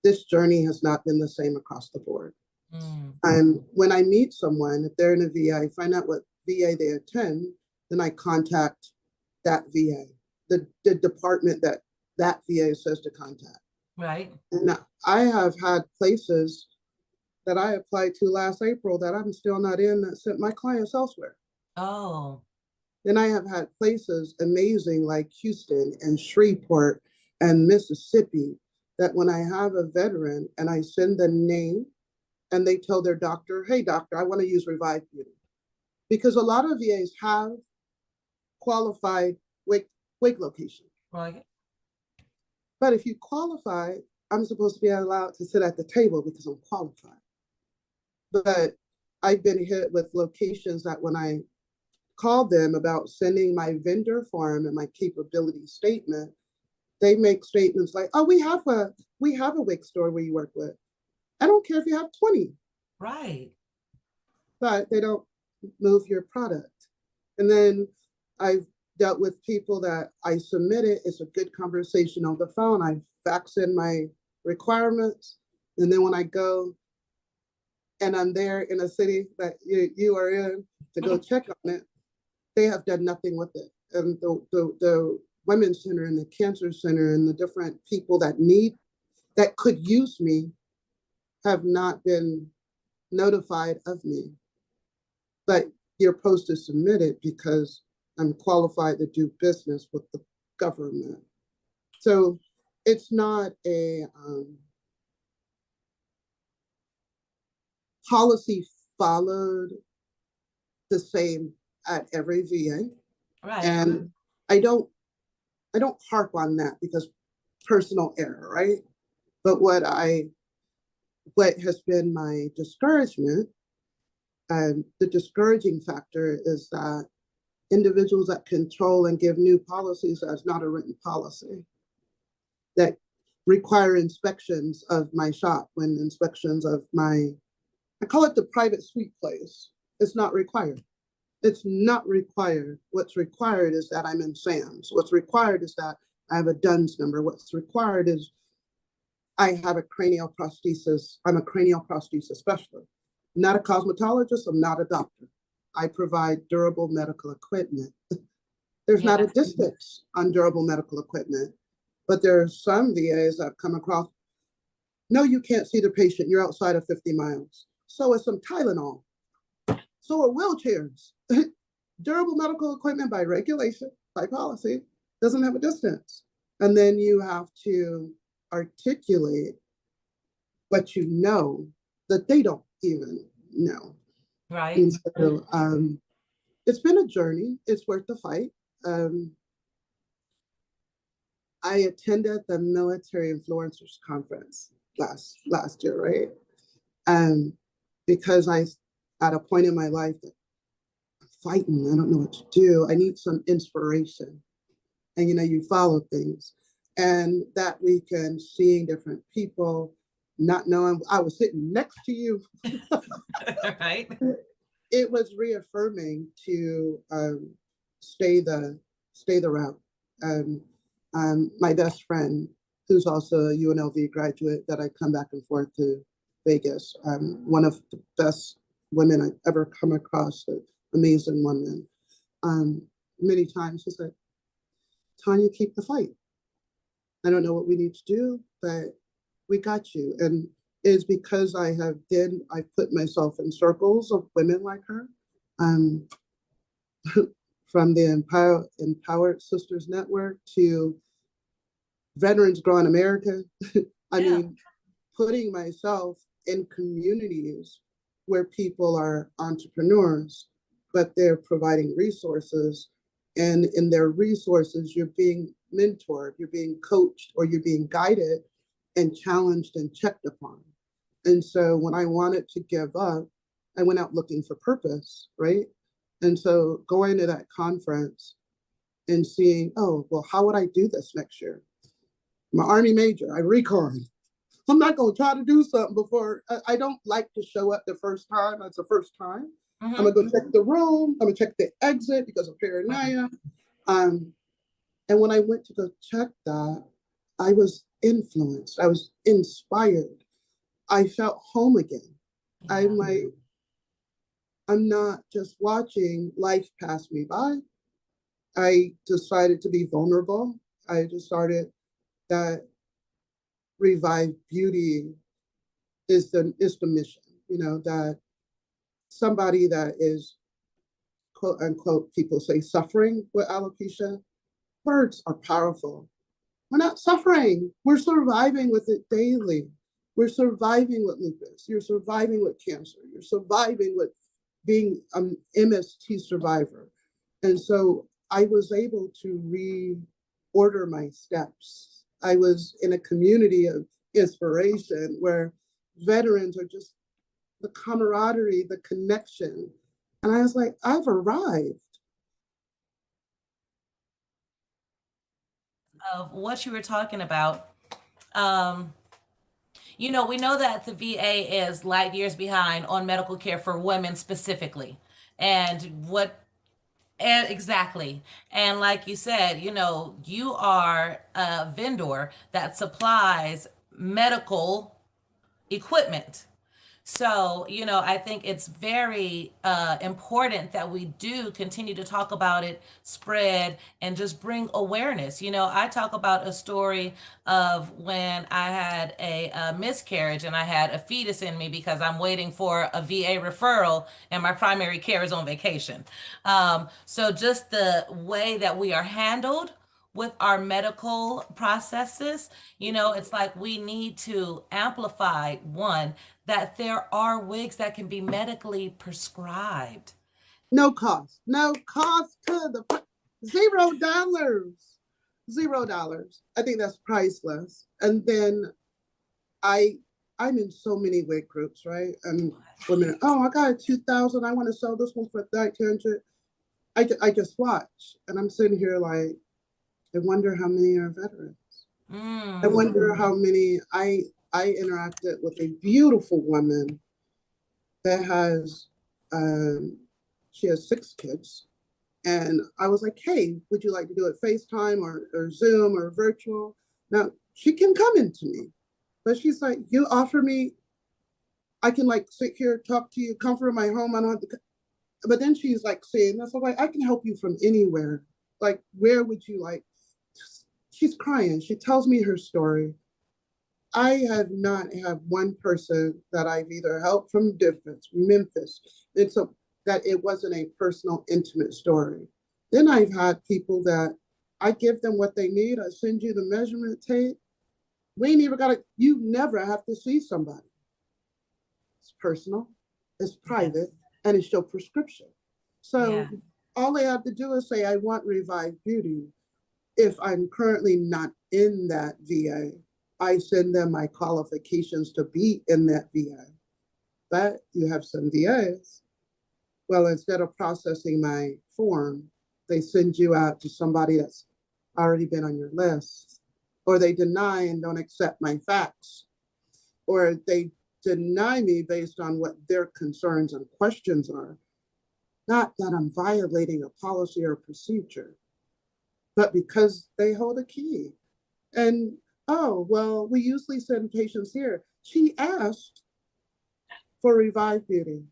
This journey has not been the same across the board. And when I meet someone, if they're in a VA, I find out what VA they attend, then I contact that VA, the department that that VA says to contact. Right. And I have had places that I applied to last April that I'm still not in that sent my clients elsewhere. Oh. Then I have had places amazing like Houston and Shreveport and Mississippi that when I have a veteran and I send the name and they tell their doctor, hey, doctor, I want to use Revive Beauty. Because a lot of VAs have qualified wig location. Right. But if you qualify, I'm supposed to be allowed to sit at the table because I'm qualified. But I've been hit with locations that when I called them about sending my vendor form and my capability statement, they make statements like, oh, we have a wig store where you work with. I don't care if you have 20. Right. But they don't move your product. And then I've dealt with people that I submitted. It's a good conversation on the phone. I fax in my requirements. And then when I go and I'm there in a city that you are in to go check on it, they have done nothing with it. And the Women's Center and the Cancer Center and the different people that could use me have not been notified of me. But you're supposed to submit it because I'm qualified to do business with the government. So it's not a policy followed the same at every VA. Right. And I don't harp on that because personal error, right? But what has been my discouragement, and the discouraging factor is that individuals that control and give new policies as not a written policy that require inspections of my shop when inspections of I call it the private suite place. It's not required. It's not required. What's required is that I'm in SAMS. What's required is that I have a DUNS number. What's required is I have a cranial prosthesis. I'm a cranial prosthesis specialist. I'm not a cosmetologist. I'm not a doctor. I provide durable medical equipment. There's not a distance on durable medical equipment, but there are some VAs that come across, no, you can't see the patient. You're outside of 50 miles. So is some Tylenol. So are wheelchairs. Durable medical equipment by regulation, by policy, doesn't have a distance. And then you have to articulate what you know that they don't even know. Right. And so, it's been a journey. It's worth the fight. I attended the Military Influencers Conference last year, right? Because I, at a point in my life, I'm fighting. I don't know what to do. I need some inspiration. And you follow things. And that weekend, seeing different people, not knowing I was sitting next to you. Right. It was reaffirming to stay the route. My best friend, who's also a UNLV graduate, that I come back and forth to Vegas, one of the best women I've ever come across, an amazing woman. Many times she said, Tanya, keep the fight. I don't know what we need to do, but we got you. And it's because I put myself in circles of women like her, from the Empowered Sisters Network to Veterans Growing America. I mean, putting myself in communities where people are entrepreneurs, but they're providing resources. And in their resources, you're being mentored, you're being coached, or you're being guided and challenged and checked upon. And so when I wanted to give up, I went out looking for purpose, right? And so going to that conference and seeing, oh, well, how would I do this next year? I'm an Army major. I recon. I'm not going to try to do something before. I don't like to show up the first time. That's the first time. I'm going to go check the room. I'm going to check the exit because of paranoia. And when I went to go check that, I was influenced. I was inspired. I felt home again. I'm like, I'm not just watching life pass me by. I decided to be vulnerable. I decided that Revive Beauty is the mission, you know, that somebody that is quote unquote, people say suffering with alopecia, words are powerful. We're not suffering. We're surviving with it daily. We're surviving with lupus. You're surviving with cancer. You're surviving with being an MST survivor. And so I was able to reorder my steps. I was in a community of inspiration where veterans are just the camaraderie, the connection. And I was like, I've arrived. Of what you were talking about. You know, we know that the VA is light years behind on medical care for women specifically. And what exactly. And like you said, you know, you are a vendor that supplies medical equipment. So, you know, I think it's very important that we do continue to talk about it, spread, and just bring awareness. You know, I talk about a story of when I had a miscarriage and I had a fetus in me because I'm waiting for a VA referral and my primary care is on vacation. So just the way that we are handled with our medical processes, you know, it's like we need to amplify one, that there are wigs that can be medically prescribed. No cost, no cost to the $0. $0. I think that's priceless. And then I'm in so many wig groups, right? And women, oh, I got a 2,000. I want to sell this one for 1,300. I just watch, and I'm sitting here like, I wonder how many are veterans. I wonder how many. I interacted with a beautiful woman that has, she has 6 kids. And I was like, hey, would you like to do it FaceTime or Zoom or virtual? Now, she can come into me, but she's like, you offer me, I can like sit here, talk to you, comfort in my home. I don't have to, but then she's like saying, that's like, I can help you from anywhere. Like, where would you like? She's crying. She tells me her story. I have not had one person that I've either helped from Memphis. It's that it wasn't a personal, intimate story. Then I've had people that I give them what they need. I send you the measurement tape. We ain't even got to, you never have to see somebody. It's personal, it's private, and it's your prescription. So all they have to do is say, I want Revive Beauty. If I'm currently not in that VA, I send them my qualifications to be in that VA. But you have some VAs, well, instead of processing my form, they send you out to somebody that's already been on your list, or they deny and don't accept my facts, or they deny me based on what their concerns and questions are. Not that I'm violating a policy or procedure, but because they hold a key. And, oh, well, we usually send patients here. She asked for Revive Beauty.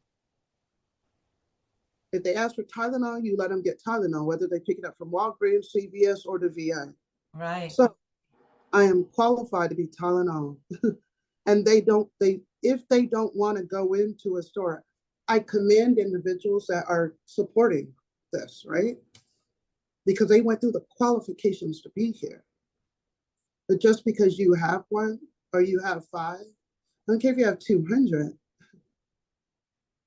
If they ask for Tylenol, you let them get Tylenol, whether they pick it up from Walgreens, CVS, or the VA. Right. So I am qualified to be Tylenol. And if they don't want to go into a store, I commend individuals that are supporting this, right? Because they went through the qualifications to be here. But just because you have one or you have 5, I don't care if you have 200,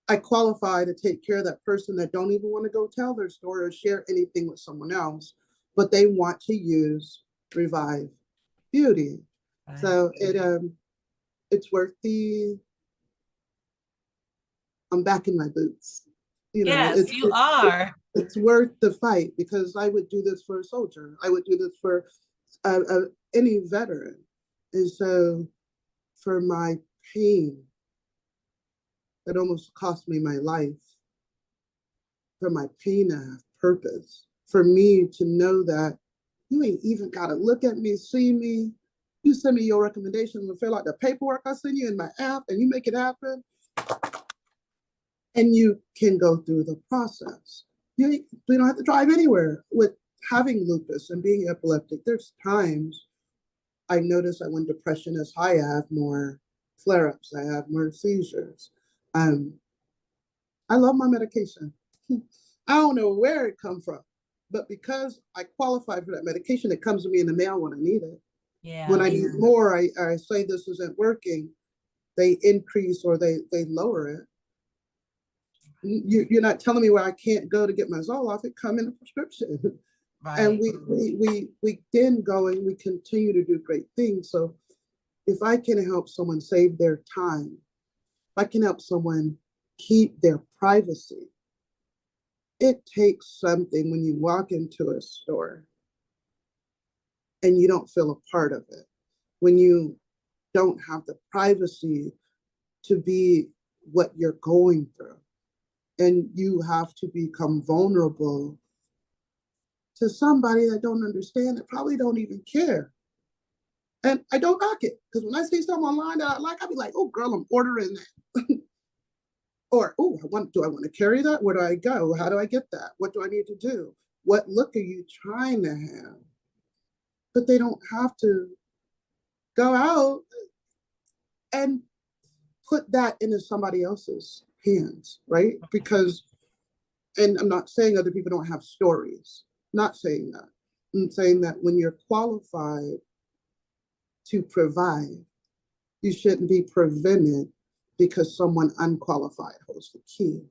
I qualify to take care of that person that don't even want to go tell their story or share anything with someone else, but they want to use Revive Beauty. Right. So it's worth I'm back in my boots. Yes, you are. It's worth the fight, because I would do this for a soldier. I would do this for any veteran. And so for my pain, that almost cost me my life, for my pain to have purpose, for me to know that you ain't even got to look at me, see me. You send me your recommendations and fill out the paperwork I send you in my app and you make it happen. And you can go through the process. You don't have to drive anywhere. With having lupus and being epileptic, there's times I notice that when depression is high, I have more flare-ups, I have more seizures. I love my medication. I don't know where it comes from, but because I qualify for that medication, it comes to me in the mail when I need it. Yeah. When I need more, I say this isn't working. They increase or they lower it. You're not telling me where I can't go to get my Zoloft. It come in a prescription. Right. And we then go and we continue to do great things. So if I can help someone save their time, if I can help someone keep their privacy, it takes something when you walk into a store and you don't feel a part of it, when you don't have the privacy to be what you're going through, and you have to become vulnerable to somebody that don't understand, that probably don't even care. And I don't knock it, because when I see something online that I like, I'll be like, oh girl, I'm ordering that. Or, oh, do I want to carry that? Where do I go? How do I get that? What do I need to do? What look are you trying to have? But they don't have to go out and put that into somebody else's hands, right? Because, and I'm not saying other people don't have stories, not saying that. I'm saying that when you're qualified to provide, you shouldn't be prevented because someone unqualified holds the key.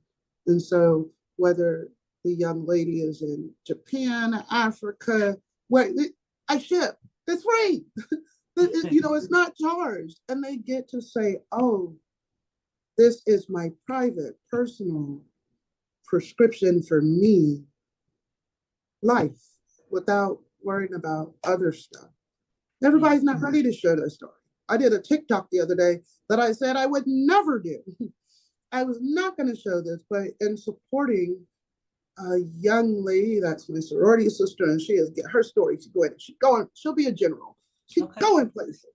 And so whether the young lady is in Japan, Africa, where I ship, it's free. It's not charged. And they get to say, oh, this is my private, personal prescription for me, life, without worrying about other stuff. Everybody's not ready to share their story. I did a TikTok the other day that I said I would never do. I was not going to show this, but in supporting a young lady that's my sorority sister, and she is get her story. She'll be a general. She's going places.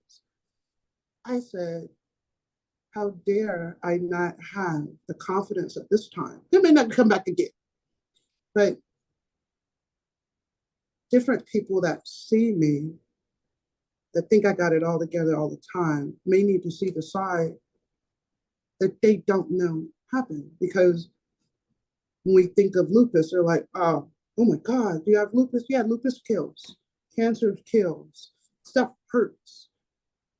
I said, how dare I not have the confidence at this time? They may not come back again, but different people that see me, that think I got it all together all the time, may need to see the side that they don't know happen. Because when we think of lupus, they're like, oh my God, do you have lupus? Yeah, lupus kills. Cancer kills. Stuff hurts.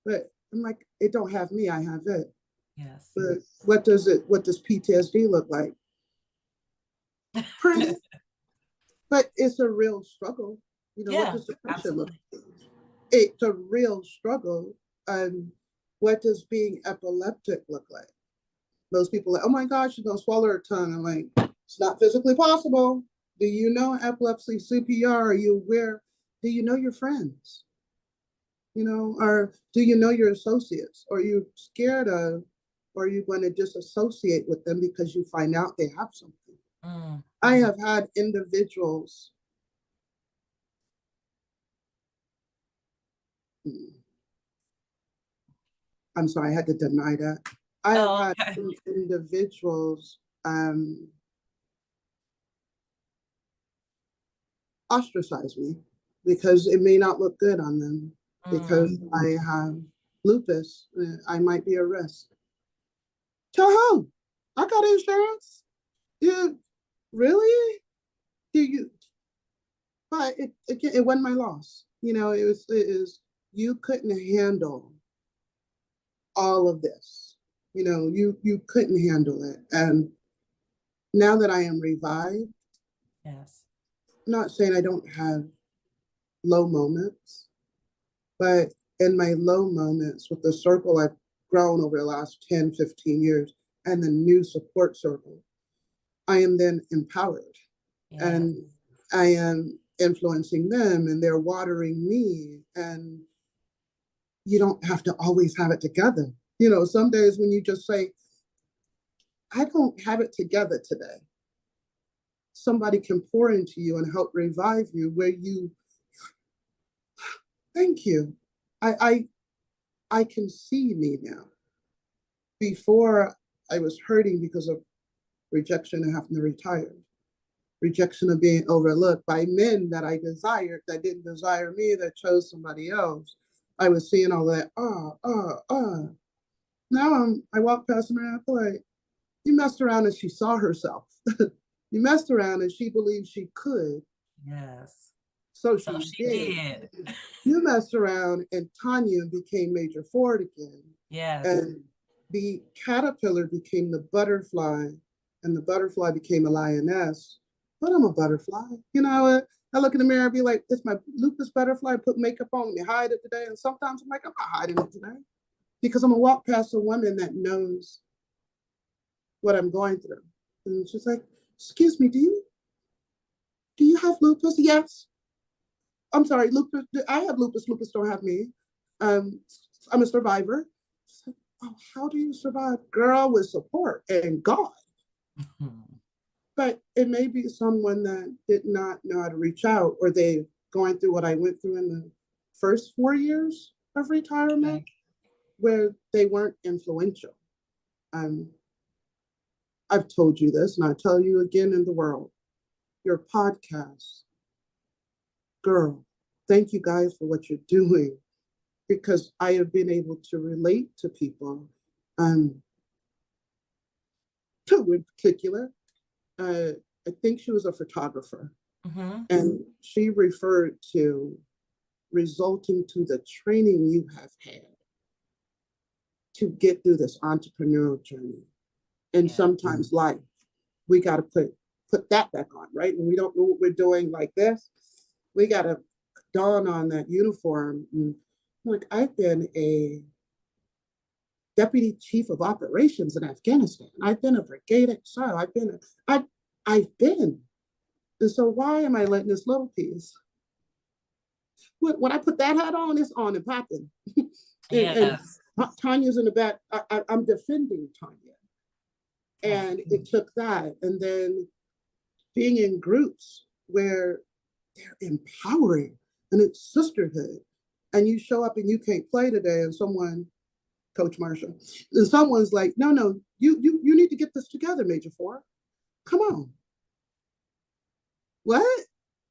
But I'm like, it don't have me, I have it. Yes. But what does PTSD look like? Pretty. But it's a real struggle. What does depression look like? It's a real struggle. And what does being epileptic look like? Most people are like, oh my gosh, she's gonna swallow her tongue. I'm like, it's not physically possible. Do you know epilepsy CPR? Are you aware? Do you know your friends? Or do you know your associates? Or are you scared of, or are you going to disassociate with them because you find out they have something? Mm. I have had individuals I'm sorry, I had to deny that. I have had individuals ostracize me because it may not look good on them because I have lupus. I might be a risk. To who? I got insurance. You really? Do you? But it wasn't my loss. It was you couldn't handle all of this. You couldn't handle it. And now that I am revived, yes, I'm not saying I don't have low moments, but in my low moments with the circle I've grown over the last 10, 15 years and the new support circle, I am then empowered. Yeah. And I am influencing them and they're watering me. And you don't have to always have it together. You know, some days when you just say, I don't have it together today, somebody can pour into you and help revive you where you, thank you. I can see me now. Before I was hurting because of rejection and having to retire, rejection of being overlooked by men that I desired, that didn't desire me, that chose somebody else. I was seeing all that, Now I walk past her and I feel like, you messed around and she saw herself. You messed around and she believed she could. Yes. So So she she did. did. You messed around and Tanya became Major Ford again. Yes. And the caterpillar became the butterfly, and the butterfly became a lioness. But I'm a butterfly. You know, I look in the mirror and be like, it's my lupus butterfly, put makeup on me, hide it today. And sometimes I'm like, I'm not hiding it today. Because I'm gonna walk past a woman that knows what I'm going through. And she's like, excuse me, do you have lupus? Yes. I'm sorry, lupus, I have lupus, lupus don't have me. I'm a survivor. Like, oh, how do you survive? Girl, with support and God. But it may be someone that did not know how to reach out, or they going through what I went through in the first 4 years of retirement, Okay. where they weren't influential. I've told you this, and I tell you again in the world, your podcast, girl, thank you guys for what you're doing, because I have been able to relate to people. Two in particular, I think she was a photographer, and she referred to resulting to the training you have had to get through this entrepreneurial journey. And sometimes life, we got to put that back on, right? When we don't know what we're doing like this, we got to don on that uniform. And like, I've been a deputy chief of operations in Afghanistan. I've been a brigade XR. I've been. And so why am I letting this little piece? When I put that hat on, it's on and popping. And Tanya's in the back. I'm defending Tanya. And it took that. And then being in groups where they're empowering and it's sisterhood. And you show up and you can't play today, and someone, Coach Marshall, and someone's like, no, you need to get this together, Major Ford. Come on. What?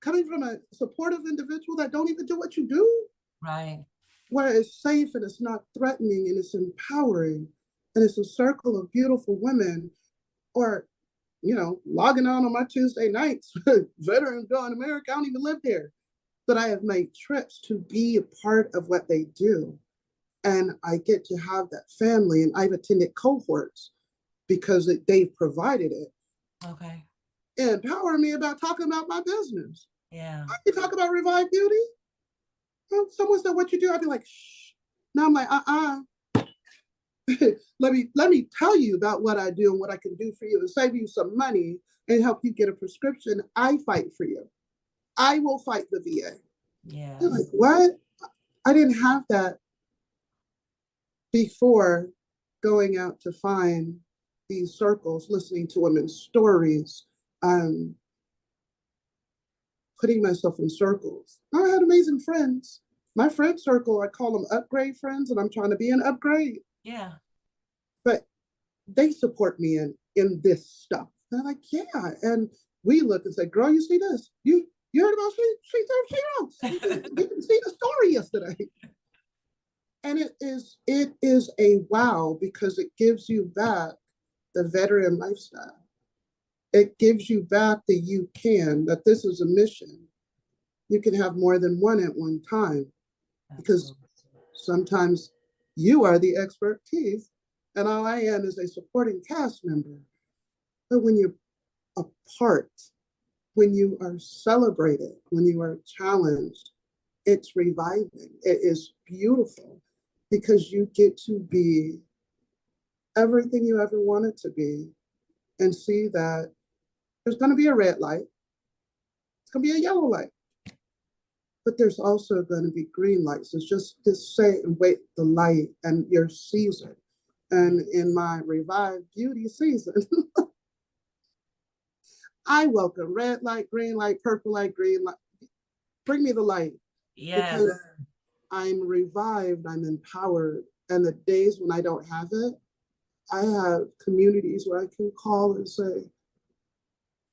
Coming from a supportive individual that don't even do what you do? Right. Where it's safe and it's not threatening and it's empowering and it's a circle of beautiful women. Or, you know, logging on my Tuesday nights, Veterans Going America, I don't even live there. But I have made trips to be a part of what they do. And I get to have that family, and I've attended cohorts because they've provided it. Okay. Empower me about talking about my business. Yeah. I can talk about Revive Beauty. Someone said, what you do? I'd be like, shh. Now I'm like, let me tell you about what I do and what I can do for you and save you some money and help you get a prescription. I fight for you. I will fight the VA. Yeah. Like, what? I didn't have that before going out to find these circles, listening to women's stories, putting myself in circles. I had amazing friends. My friend circle, I call them upgrade friends, and I'm trying to be an upgrade. Yeah. But they support me in this stuff. They're like, yeah. And we look and say, girl, you see this? You heard about She Serves Heroes. You can see the story yesterday. And it is a wow, because it gives you back the veteran lifestyle. It gives you back that this is a mission. You can have more than one at one time. Because sometimes you are the expertise and all I am is a supporting cast member. But when you're apart, when you are celebrated, when you are challenged, it's reviving. It is beautiful because you get to be everything you ever wanted to be and see that there's going to be a red light. It's going to be a yellow light. but there's also going to be green lights. It's just say and wait the light and your season. And in my Revived Beauty season, I welcome red light, green light, purple light, green light. Bring me the light. Yes. Because I'm revived, I'm empowered. And the days when I don't have it, I have communities where I can call and say,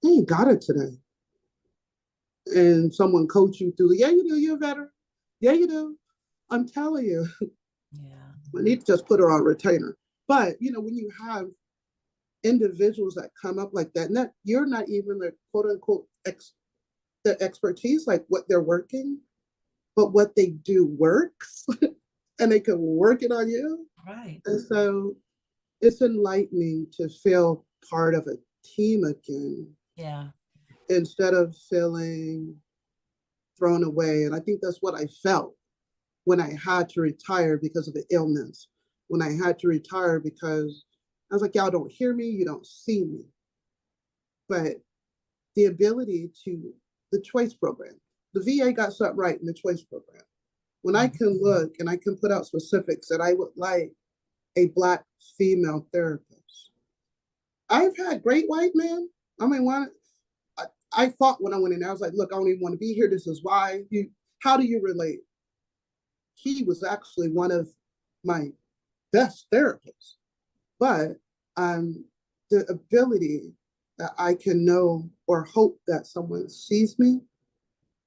I ain't got it today. And someone coach you through, yeah, you do, you're better. Yeah, you do. I'm telling you. Yeah. I need to just put her on retainer. But, when you have individuals that come up like that, and that you're not even the quote unquote the expertise, like what they're working, but what they do works and they can work it on you. Right. And so it's enlightening to feel part of a team again. Yeah. Instead of feeling thrown away. And I think that's what I felt when I had to retire because of the illness. When I had to retire because I was like, y'all don't hear me, you don't see me. But the ability to, the choice program, the VA got something right in the choice program. When I can look and I can put out specifics that I would like a Black female therapist. I've had great white men. I mean, I thought when I went in there, I was like, look, I don't even want to be here. This is why. How do you relate? He was actually one of my best therapists. But the ability that I can know or hope that someone sees me,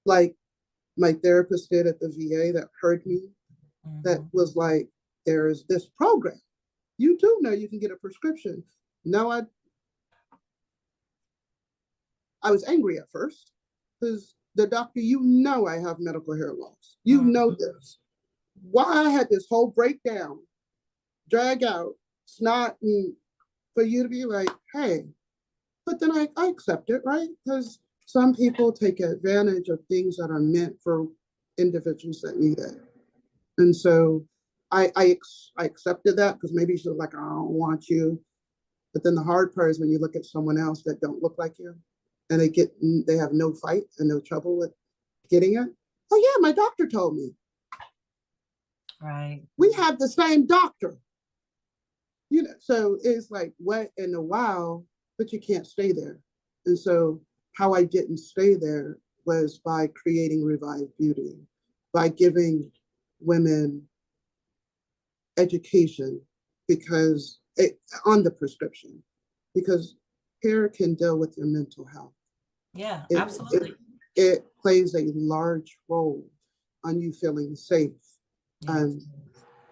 like my therapist did at the VA that heard me, that was like, there is this program. You do know you can get a prescription. No, I was angry at first because the doctor, I have medical hair loss. You know this. Why I had this whole breakdown, drag out, snot, and for you to be like, hey, but then I accept it, right? Because some people take advantage of things that are meant for individuals that need it. And so I accepted that because maybe she was like, I don't want you. But then the hard part is when you look at someone else that don't look like you and they have no fight and no trouble with getting it. Oh yeah, my doctor told me. Right. We have the same doctor. So it's like wet in a while, but you can't stay there. And so how I didn't stay there was by creating Revived Beauty, by giving women education on the prescription, because hair can deal with your mental health. Yeah, absolutely. It plays a large role on you feeling safe. Yes.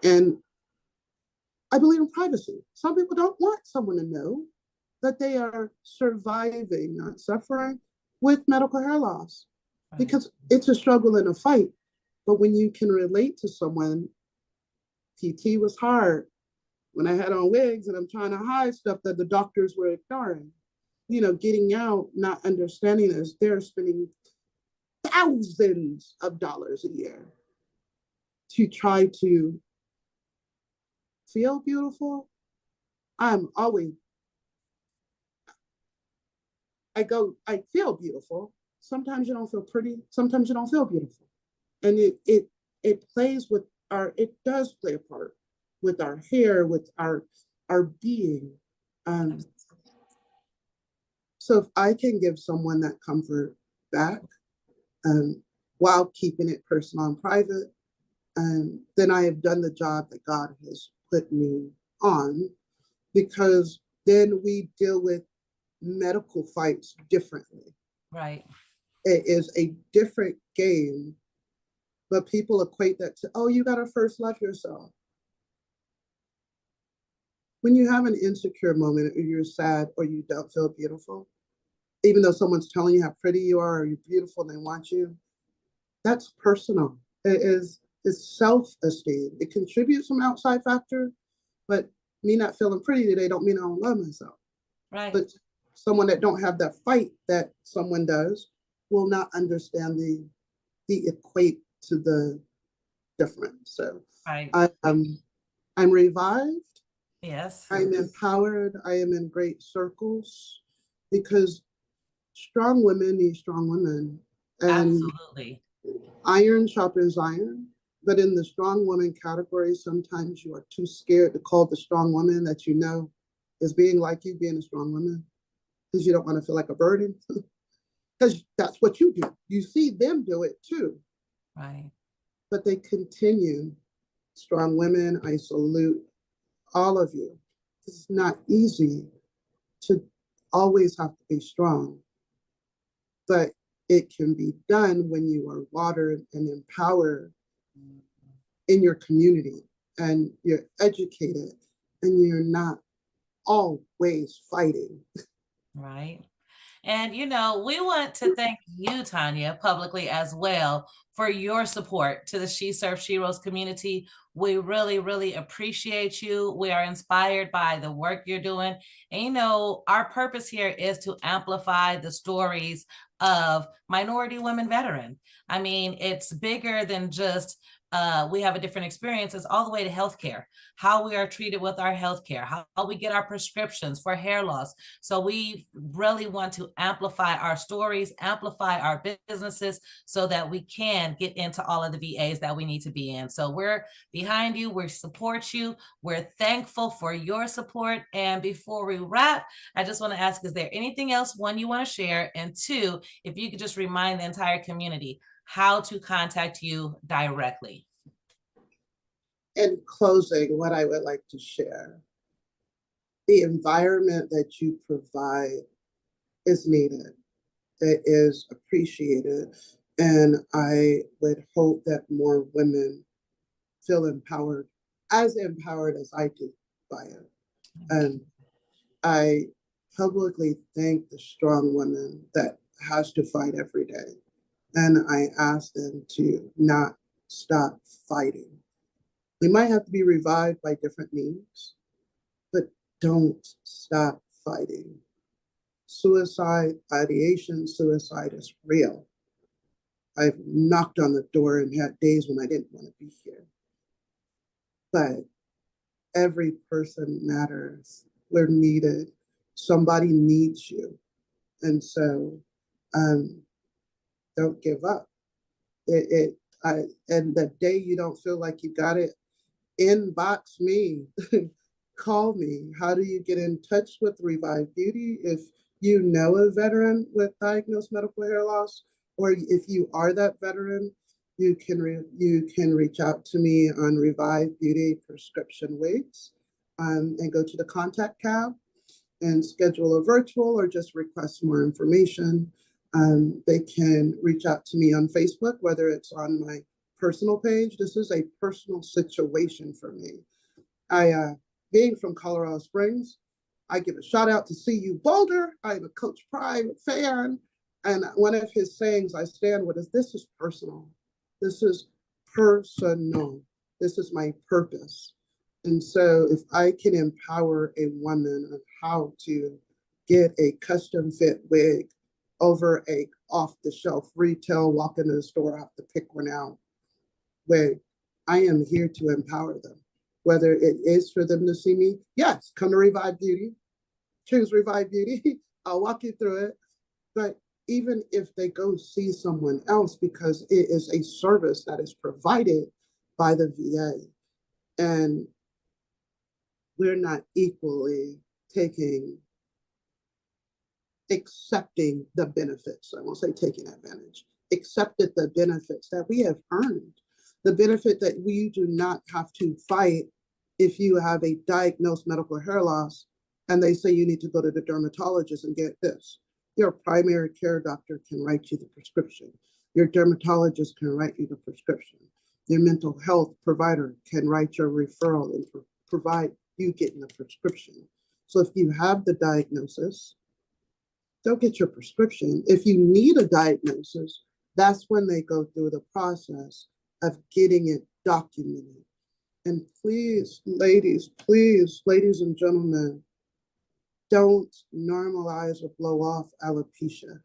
And I believe in privacy. Some people don't want someone to know that they are surviving, not suffering, with medical hair loss, because it's a struggle and a fight. But when you can relate to someone, PT was hard. When I had on wigs and I'm trying to hide stuff that the doctors were ignoring, getting out, not understanding this, they're spending thousands of dollars a year to try to feel beautiful. I feel beautiful. Sometimes you don't feel pretty. Sometimes you don't feel beautiful. And it plays with it does play a part with our hair, with our being. So if I can give someone that comfort back, while keeping it personal and private, then I have done the job that God has put me on, because then we deal with medical fights differently. Right. It is a different game, but people equate that to, oh, you got to first love yourself. When you have an insecure moment, or you're sad, or you don't feel beautiful, even though someone's telling you how pretty you are, or you're beautiful and they want you, that's personal. It's self-esteem. It contributes some outside factor, but me not feeling pretty today don't mean I don't love myself. Right. But someone that don't have that fight that someone does will not understand the equate to the difference. So right. I'm revived. Yes. I'm empowered. I am in great circles, because strong women need strong women. And absolutely. Iron sharpens iron, but in the strong woman category, sometimes you are too scared to call the strong woman that you know is being like you being a strong woman because you don't want to feel like a burden. Because that's what you do. You see them do it too. Right. But they continue. Strong women, I salute all of you. It's not easy to always have to be strong, but it can be done when you are watered and empowered in your community and you're educated and you're not always fighting. Right. And, we want to thank you, Tanya, publicly as well for your support to the She Serves Sheroes community. We really, really appreciate you. We are inspired by the work you're doing. And, our purpose here is to amplify the stories of minority women veteran. I mean, it's bigger than just we have a different experience. It's all the way to healthcare, how we are treated with our healthcare, how we get our prescriptions for hair loss. So we really want to amplify our stories, amplify our businesses so that we can get into all of the VAs that we need to be in. So we're behind you. We support you. We're thankful for your support. And before we wrap, I just want to ask, is there anything else, one, you want to share? And two, if you could just remind the entire community how to contact you directly. In closing, what I would like to share, the environment that you provide is needed. It is appreciated. And I would hope that more women feel empowered as I do by it. And I publicly thank the strong women that has to fight every day. And I ask them to not stop fighting. We might have to be revived by different means, but don't stop fighting. Suicide, ideation, suicide is real. I've knocked on the door and had days when I didn't want to be here. But every person matters. We're needed. Somebody needs you. And so don't give up. And the day you don't feel like you got it, inbox me, call me. How do you get in touch with Revive Beauty? If you know a veteran with diagnosed medical hair loss, or if you are that veteran, you can reach out to me on Revive Beauty prescription wigs, and go to the contact tab and schedule a virtual or just request more information. They can reach out to me on Facebook, whether it's on my personal page. This is a personal situation for me. Being from Colorado Springs, I give a shout out to CU Boulder. I'm a Coach Prime fan. And one of his sayings I stand with is, this is personal. This is personal. This is my purpose. And so if I can empower a woman on how to get a custom fit wig over a off-the-shelf retail, walk into the store, have to pick one out wig, I am here to empower them. Whether it is for them to see me, yes, come to Revive Beauty, choose Revive Beauty. I'll walk you through it. But even if they go see someone else, because it is a service that is provided by the VA, and we're not equally accepting the benefits. I won't say taking advantage, accepted the benefits that we have earned. The benefit that we do not have to fight if you have a diagnosed medical hair loss and they say you need to go to the dermatologist and get this. Your primary care doctor can write you the prescription. Your dermatologist can write you the prescription. Your mental health provider can write your referral and provide you getting the prescription. So if you have the diagnosis, they'll get your prescription. If you need a diagnosis, that's when they go through the process of getting it documented. And please, ladies and gentlemen, don't normalize or blow off alopecia.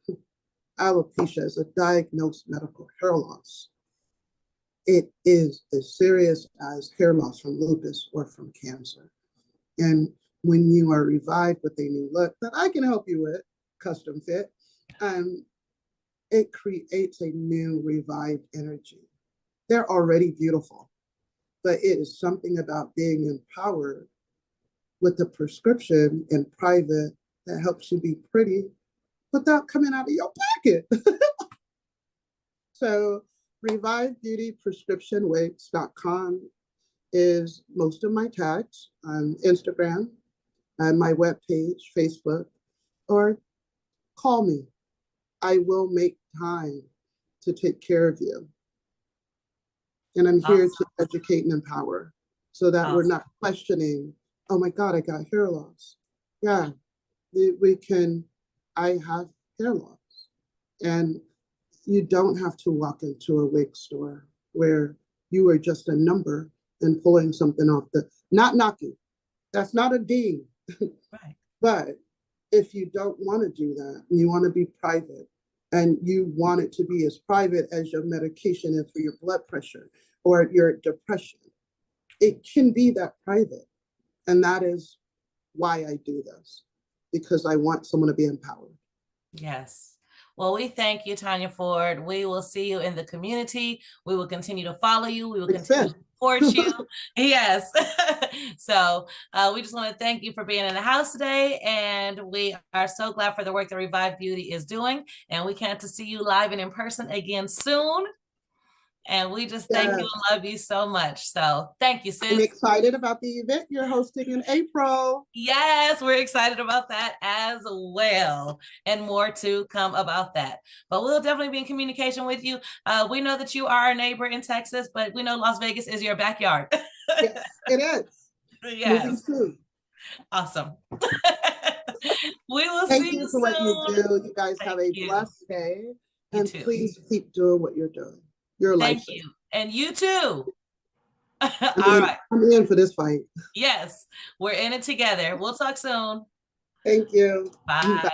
Alopecia is a diagnosed medical hair loss. It is as serious as hair loss from lupus or from cancer. And when you are revived with a new look that I can help you with, custom fit, it creates a new revived energy. They're already beautiful, but it is something about being empowered with a prescription in private that helps you be pretty without coming out of your pocket. So revivebeautyprescriptionwigs.com is most of my tags on Instagram and my webpage, Facebook, or call me. I will make time to take care of you. And I'm here to educate and empower so that we're not questioning, oh my God, I got hair loss. Yeah, I have hair loss. And you don't have to walk into a wig store where you are just a number and pulling something off not knocking. That's not a ding. Right. But if you don't want to do that, and you want to be private, and you want it to be as private as your medication is for your blood pressure or your depression, it can be that private. And that is why I do this, because I want someone to be empowered. Yes. Well, we thank you, Tanya Ford. We will see you in the community. We will continue to follow you. We will continue to support you. Yes. So we just want to thank you for being in the house today. And we are so glad for the work that Revive Beauty is doing. And we can't to see you live and in person again soon. And we just thank you and love you so much. So thank you, sis. I'm excited about the event you're hosting in April. Yes, we're excited about that as well. And more to come about that. But we'll definitely be in communication with you. We know that you are a neighbor in Texas, but we know Las Vegas is your backyard. Yes, it is. Yes. Awesome. We will see you soon. Thank you for what you do. You guys have a blessed day. And please keep doing what you're doing. Your life. Thank you. And you too. All right. I'm in for this fight. Yes, we're in it together. We'll talk soon. Thank you. Bye.